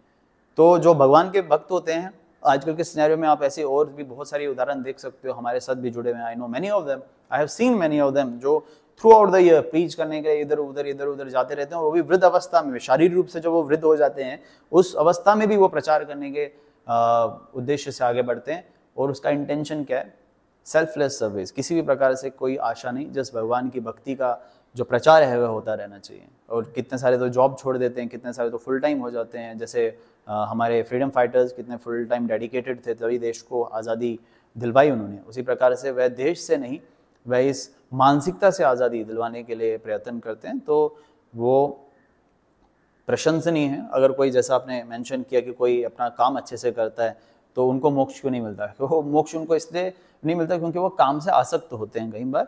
तो जो भगवान के भक्त होते हैं, आजकल के सिनेरियो में आप ऐसे और भी बहुत सारी उदाहरण देख सकते हो. हमारे साथ भी जुड़े हुए हैं. I know many of them, I have seen many of them, जो throughout the year preach करने के इधर उधर जाते रहते हैं. वो भी वृद्ध अवस्था में, शारीरिक रूप से जब वो वृद्ध हो जाते हैं, उस अवस्था में भी वो प्रचार करने के उद्देश्य से आगे बढ़ते हैं. और उसका इंटेंशन क्या है? Selfless service. किसी भी प्रकार से कोई आशा नहीं, जस्ट भगवान की भक्ति का जो प्रचार है वह होता रहना चाहिए. और कितने सारे तो जॉब छोड़ देते हैं, कितने सारे तो फुल टाइम हो जाते हैं. जैसे हमारे फ्रीडम फाइटर्स कितने फुल टाइम डेडिकेटेड थे, तभी देश को आज़ादी दिलवाई उन्होंने. उसी प्रकार से वह देश से नहीं, वह इस मानसिकता से आज़ादी दिलवाने के लिए प्रयत्न करते हैं. तो वो प्रशंसनीय है. अगर कोई, जैसा आपने मेंशन किया कि कोई अपना काम अच्छे से करता है, तो उनको मोक्ष क्यों नहीं मिलता है? वो मोक्ष उनको इसलिए नहीं मिलता क्योंकि वो काम से आसक्त होते हैं. कई बार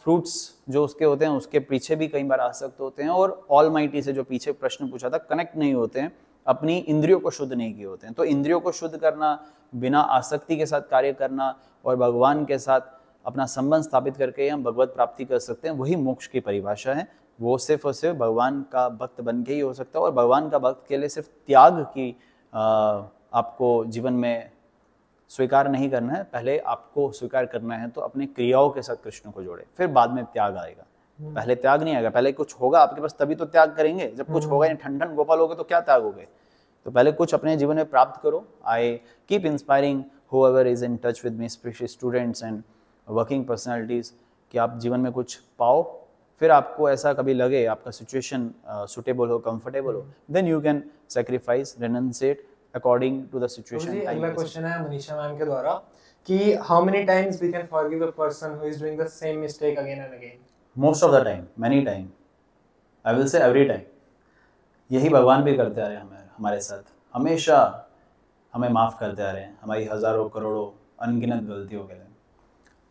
फ्रूट्स जो उसके होते हैं उसके पीछे भी कई बार आसक्त होते हैं. और ऑलमाइटी से, जो पीछे प्रश्न पूछा था, कनेक्ट नहीं होते हैं, अपनी इंद्रियों को शुद्ध नहीं किए होते हैं. तो इंद्रियों को शुद्ध करना, बिना आसक्ति के साथ कार्य करना और भगवान के साथ अपना संबंध स्थापित करके हम भगवत प्राप्ति कर सकते हैं. वही मोक्ष की परिभाषा है. वो सिर्फ और सिर्फ भगवान का भक्त बन के ही हो सकता है. और भगवान का भक्त के लिए सिर्फ त्याग की आपको जीवन में स्वीकार नहीं करना है. पहले आपको स्वीकार करना है तो अपनी क्रियाओं के साथ कृष्ण को जोड़े, फिर बाद में त्याग आएगा. पहले त्याग नहीं आएगा. पहले कुछ होगा आपके पास तभी तो त्याग करेंगे. जब कुछ होगा, ठंड ठंड गोपाल होगे तो क्या त्यागोगे? तो पहले कुछ अपने जीवन में प्राप्त करो. I keep inspiring whoever is in touch with me, especially students and working personalities, कि आप जीवन में कुछ पाओ. फिर आपको ऐसा कभी लगे, आपका सिचुएशन सुटेबल हो, कंफर्टेबल हो, then you can sacrifice, renunciate according to the situation. अगला क्वेश्चन है मनीषा मैम के द्वारा कि how many times we can forgive a person who is doing the same mistake again and again? Most of the time, many time, I will say every time. यही भगवान भी करते आ रहे हैं हमारे साथ, हमेशा हमें माफ़ करते आ रहे हैं हमारी हज़ारों करोड़ों अनगिनत गलतियों के लिए।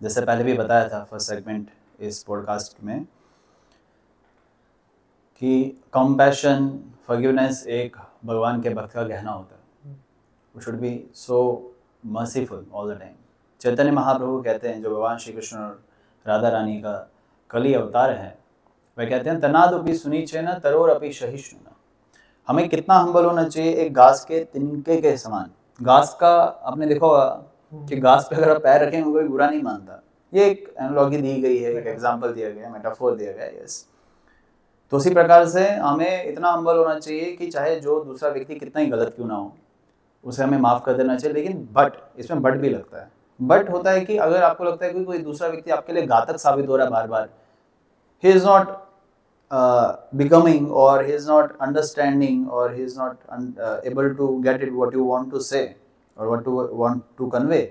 जैसे पहले भी बताया था फर्स्ट सेगमेंट इस पॉडकास्ट में कि कंपैशन, फॉरगिवनेस एक भगवान के भक्त का गहना होता है। We should be so merciful all the time. Chaitanya Mahaprabhu कहते हैं, जो भगवान श्री कृष्ण और राधा रानी का कली अवतार है, वह कहते हैं तनादुपि सुनीचे न तरोर अपि सहिष्णु। हमें कितना हम्बल होना चाहिए, एक घास के तिनके के समान। घास का आपने देखा होगा कि घास पे अगर आप पैर रखेंगे कोई बुरा नहीं मानता। ये एक एनालॉजी दी गई है, एक एग्जांपल दिया गया, मेटाफोर दिया गया है। यस, तो उसी प्रकार से हमें इतना हम्बल होना चाहिए कि चाहे जो दूसरा व्यक्ति कितना ही गलत क्यों ना हो, उसे हमें माफ़ कर देना चाहिए। लेकिन बट, इसमें बट भी लगता है। बट होता है कि अगर आपको लगता है कि कोई दूसरा व्यक्ति आपके लिए घातक साबित हो रहा है बार बार, he is not becoming, or he is not understanding, or he is not able to get it what you want to say or what you want to convey,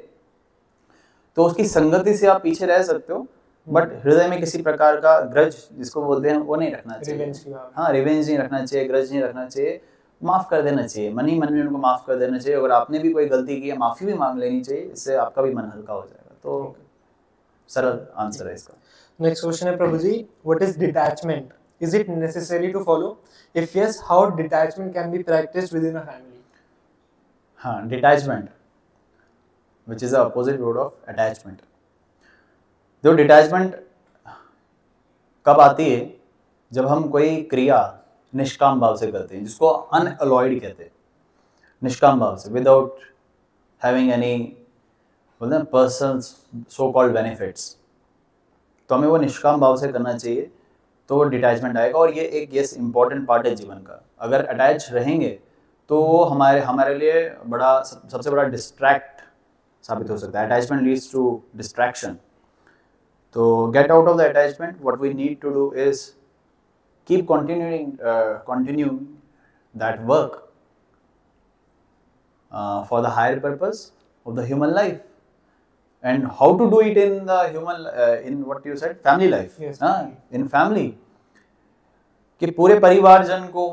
तो उसकी संगति से आप पीछे रह सकते हो, बट हृदय में किसी प्रकार का ग्रज जिसको बोलते हैं वो नहीं रखना चाहिए। हाँ, रिवेंज नहीं रखना चाहिए, ग्रज नहीं रखना चाहिए, माफ़ कर देना चाहिए, मन ही मन में उनको माफ़ कर देना चाहिए। अगर आपने भी कोई गलती की है, माफ़ी भी मांग लेनी चाहिए, इससे आपका भी मन हल्का हो जाएगा। तो सरल आंसर है इसका। नेक्स्ट क्वेश्चन है Prabhu ji, what is detachment? Is it necessary to follow? If yes, how detachment can be practiced within a family? हाँ, detachment, which is the opposite word of attachment. जो detachment कब आती है? जब हम कोई क्रिया निष्काम भाव से करते हैं, जिसको unalloyed कहते हैं। निष्काम भाव से, without having any बोलते हैं personal so called benefits, तो हमें वो निष्काम भाव से करना चाहिए, तो वो डिटैचमेंट आएगा। और ये एक इम्पॉर्टेंट पार्ट है जीवन का। अगर अटैच रहेंगे तो वो हमारे लिए बड़ा सबसे बड़ा डिस्ट्रैक्ट साबित हो सकता है। Attachment leads to distraction. तो get out of the attachment, what we need to do is keep continue that work for the higher purpose of the human life. And how to do it in the human, in what you said, family life. Yes. In family, कि पूरे परिवारजन को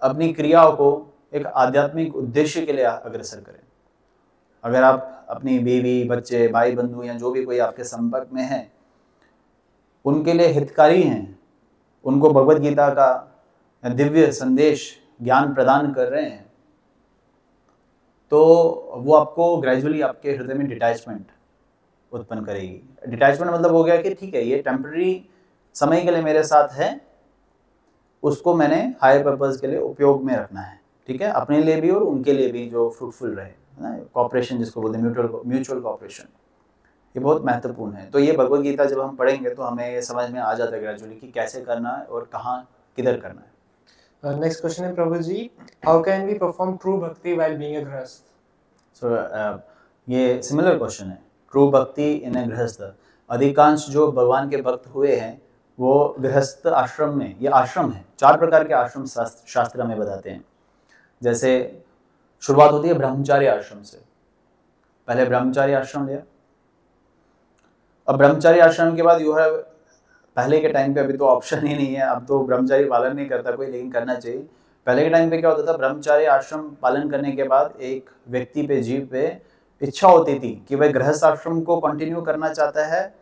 अपनी क्रियाओं को एक आध्यात्मिक उद्देश्य के लिए अग्रसर करें। अगर आप अपनी बीवी, बच्चे, भाई बंधु या जो भी कोई आपके संपर्क में है, उनके लिए हितकारी हैं, उनको भगवत गीता का दिव्य संदेश ज्ञान प्रदान कर रहे हैं, तो वो आपको ग्रेजुअली आपके हृदय में डिटैचमेंट उत्पन्न करेगी। डिटैचमेंट मतलब हो गया कि ठीक है, ये टेम्पररी समय के लिए मेरे साथ है, उसको मैंने हायर पर्पस के लिए उपयोग में रखना है। ठीक है, अपने लिए भी और उनके लिए भी, जो फ्रूटफुल रहे, है ना। कॉपरेशन जिसको बोलते हैं, म्यूचुअल कॉपरेशन, ये बहुत महत्वपूर्ण है। तो ये भगवत गीता जब हम पढ़ेंगे तो हमें ये समझ में आ जाता है ग्रेजुअली कि कैसे करना है और कहाँ किधर करना है। नेक्स्ट क्वेश्चन है Prabhu ji, how can we perform true bhakti while being a grihastha? So ये सिमिलर क्वेश्चन है। ट्रू भक्ति इन ए गृहस्थ, अधिकांश जो भगवान के भक्त हुए हैं वो गृहस्थ आश्रम में, ये आश्रम है, 4 प्रकार के आश्रम शास्त्र हमें बताते हैं। जैसे शुरुआत होती है ब्रह्मचार्य आश्रम से। पहले ब्रह्मचार्य आश्रम लिया, अब ब्रह्मचार्य आश्रम के बाद यू हैव, पहले के टाइम पे, अभी तो ऑप्शन ही नहीं है, अब तो ब्रह्मचार्य पालन नहीं करता कोई, लेकिन करना चाहिए। पहले के टाइम पे क्या होता था, ब्रह्मचार्य आश्रम पालन करने के बाद एक व्यक्ति पे, जीव पे इच्छा होती थी कि वह गृहस्थ आश्रम को कंटिन्यू करना चाहता है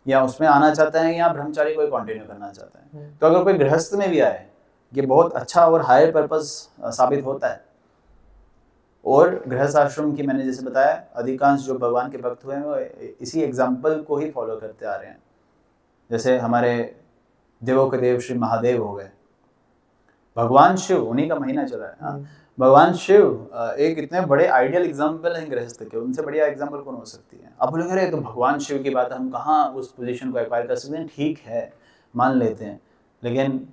या उसमें आना चाहता है, या ब्रह्मचारी को कंटिन्यू करना चाहता है। तो अगर कोई गृहस्थ में भी आए, ये बहुत अच्छा और हायर पर्पस साबित होता है। और गृहस्थ आश्रम की मैंने जैसे बताया, अधिकांश जो भगवान के भक्त हुए हैं वो इसी एग्जाम्पल को ही फॉलो करते आ रहे हैं। जैसे हमारे देवों के देव श्री महादेव हो गए, भगवान शिव, उन्हीं का महीना चला है। हाँ, भगवान शिव एक इतने बड़े आइडियल एग्जाम्पल हैं गृहस्थ के, उनसे बढ़िया एग्जाम्पल कौन हो सकती है। आप बोलेंगे अरे तो भगवान शिव की बात, हम कहाँ उस पोजीशन को एक्वायर कर सकते हैं। ठीक है, मान लेते हैं, लेकिन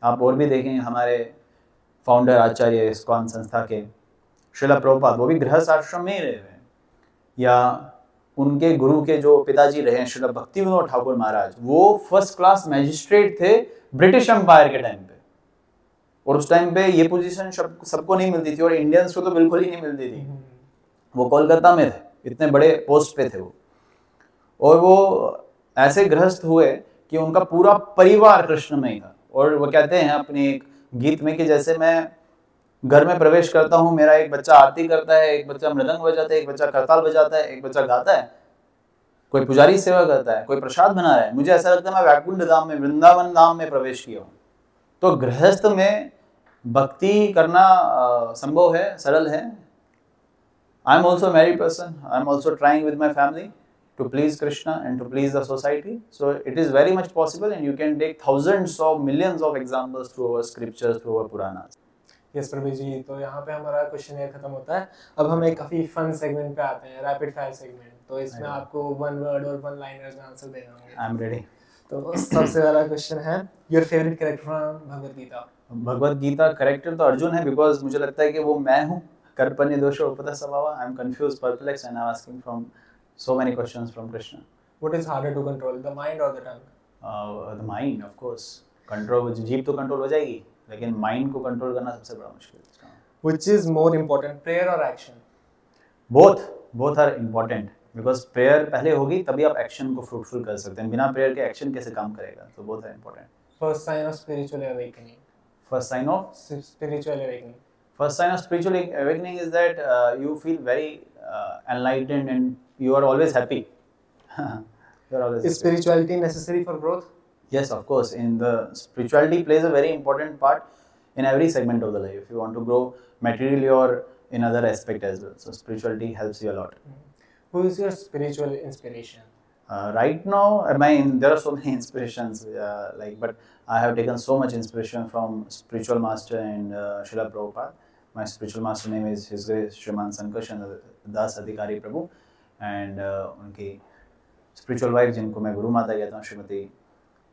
आप और भी देखेंगे, हमारे फाउंडर आचार्य इस्कॉन संस्था के श्रीला प्रभुपाद, वो भी गृहस्थ आश्रम में ही रहे हैं। या उनके गुरु के जो पिताजी रहे हैं श्रीला भक्ति विनोद ठाकुर महाराज, वो फर्स्ट क्लास मैजिस्ट्रेट थे ब्रिटिश एम्पायर के टाइम पे। और उस टाइम पे ये पोजीशन सबको नहीं मिलती थी, और इंडियंस को तो बिल्कुल ही नहीं मिलती थी। वो कोलकाता में थे, इतने बड़े पोस्ट पे थे वो, और वो ऐसे गृहस्थ हुए कि उनका पूरा परिवार कृष्णमय था। और वो कहते हैं अपनी एक गीत में कि जैसे मैं घर में प्रवेश करता हूँ, मेरा एक बच्चा आरती करता है, एक बच्चा मृदंग बजाता है, एक बच्चा करताल बजाता है, एक बच्चा गाता है, कोई पुजारी सेवा करता है, कोई प्रसाद बना रहा है, मुझे ऐसा लगता है मैं वैकुंठ धाम में, वृंदावन धाम में प्रवेश किया हूँ। तो गृहस्थ में भक्ति करना संभव है, सरल है। आई am also married person, I am also trying with my family to please Krishna and to please the society. So it is very much possible, and you can take thousands of millions of examples through our scriptures, through our Puranas. Yes Prabhu ji, तो यहाँ पे हमारा क्वेश्चन खत्म होता है। अब हम एक काफी फन सेगमेंट पे आते हैं, रैपिड फायर सेगमेंट। तो इसमें आपको वन वर्ड और वन लाइनर्स में आंसर देना होंगे। I am ready. तो सबसे पहला क्वेश्चन है, your favourite character from Bhagavad Gita? Bhagavad Gita character तो अर्जुन है, बिकॉज मुझे लगता है कि वो मैं हूँ। कर्पण्य दोषो उपतः स्वभावः। I am confused, perplexed, and I am asking from so many questions from Krishna. What is harder to control, the mind or the tongue? The mind, of course. Control, जीभ तो कंट्रोल हो जाएगी, लेकिन माइंड को कंट्रोल करना सबसे बड़ा मुश्किल है। Which is more important, prayer or action? Both are important, because prayer पहले होगी तभी आप एक्शन को फ्रूटफुल कर सकते हैं। बिना प्रेयर के एक्शन कैसे काम करेगा? तो both are important. First sign of spiritual awakening. First sign of spiritual awakening. First sign of spiritual awakening is that you feel very enlightened and you are always happy. You are always Is spirituality necessary for growth? Yes, of course. In the spirituality plays a very important part in every segment of the life. If you want to grow materially or in other aspect as well, so spirituality helps you a lot. Who is your spiritual inspiration? Right now, there are so many inspirations, but I have taken so much inspiration from spiritual master and Srila Prabhupada. My spiritual master name is His Grace Shriman Sankarshan Das Adhikari Prabhu, and उनकी spiritual wife जिनको मैं गुरु माता कहता हूँ, श्रीमती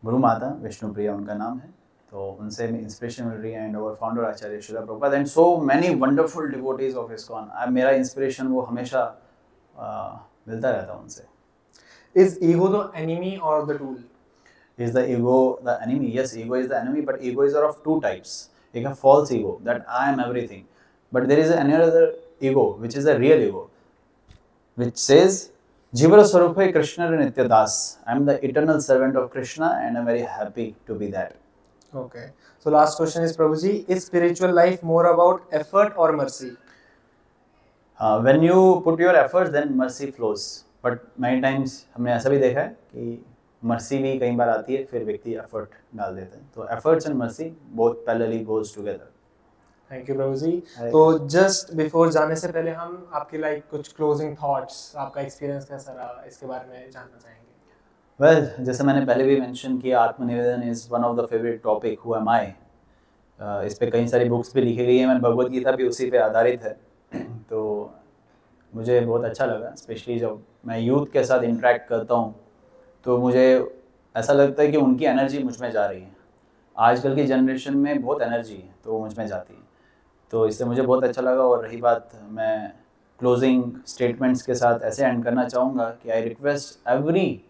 गुरु माता विष्णु प्रिया उनका नाम है। तो उनसे मैं इंस्पिरेशन मिल रही है, and our founder Acharya Srila Prabhupada and so many wonderful devotees of ISKCON. मेरा इंस्पिरेशन वो हमेशा मिलता रहता है उनसे। Is ego the enemy or the tool? Is the ego the enemy? Yes, ego is the enemy, but egos are of two types. एक है false ego, that I am everything, but there is another ego which is a real ego, which says Jivara Swarupa Krishna Nitya Das. I am the eternal servant of Krishna and I am very happy to be that. Okay. So last question is, Prabhuji, is spiritual life more about effort or mercy? When you put your efforts, then mercy flows. But many times हमने ऐसा भी देखा है कि मर्सी भी कई बार आती है, फिर व्यक्ति एफर्ट डाल देते हैं। तो efforts and mercy both parallelly goes together. Thank you Prabhu ji. तो जस्ट बिफोर जाने से पहले हम आपके कुछ क्लोजिंग थॉट्स, आपका एक्सपीरियंस कैसा रहा, इसके बारे में जानना चाहेंगे। वेल, जैसे मैंने पहले भी मेंशन किया, atmanivedan is one of the favourite topic. Who am I? इस पे कई सारी बुक्स भी लिखी गई हैं, मैंने भगवद गीता भी उसी पे आधारित है। तो मुझे बहुत अच्छा लगा, स्पेशली जब मैं यूथ के साथ इंटरेक्ट करता हूँ तो मुझे ऐसा लगता है कि उनकी एनर्जी मुझ में जा रही है। आजकल की जनरेशन में बहुत एनर्जी है, तो वो मुझ में जाती है, तो इससे मुझे बहुत अच्छा लगा। और रही बात, मैं क्लोजिंग स्टेटमेंट्स के साथ ऐसे एंड करना चाहूँगा कि I request every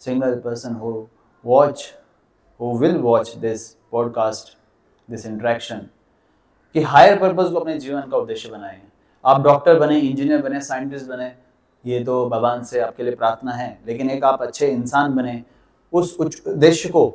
single person who will watch this podcast, this interaction, कि हायर पर्पस को अपने जीवन का उद्देश्य बनाएं। आप डॉक्टर बने, इंजीनियर बने, साइंटिस्ट बने, ये तो भगवान से आपके लिए प्रार्थना है, लेकिन एक आप अच्छे इंसान बने, उस उच्च उद्देश्य को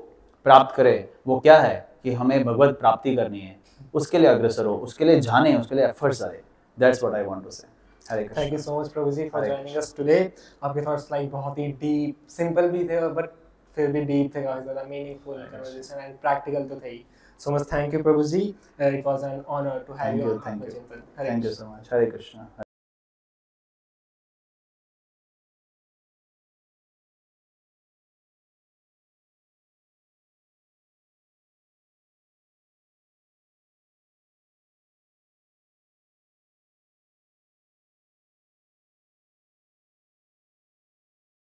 प्राप्त करें। वो क्या है कि हमें भगवत प्राप्ति करनी है, उसके लिए अग्रसर हो, उसके लिए जाने, उसके लिए एफर्ट्स डालें। That's what I want to say. Hare Krishna. Thank you so much Prabhu ji for joining us today. आपके थॉट्स बहुत ही डीप, सिंपल भी थे बट फिर भी डीप थे, काफी ज्यादा मीनिंगफुल कन्वर्सेशन एंड प्रैक्टिकल तो थे ही। So much thank you Prabhu ji. It was an honor to have you on Atmachintan. Thank you so much. Hare Krishna.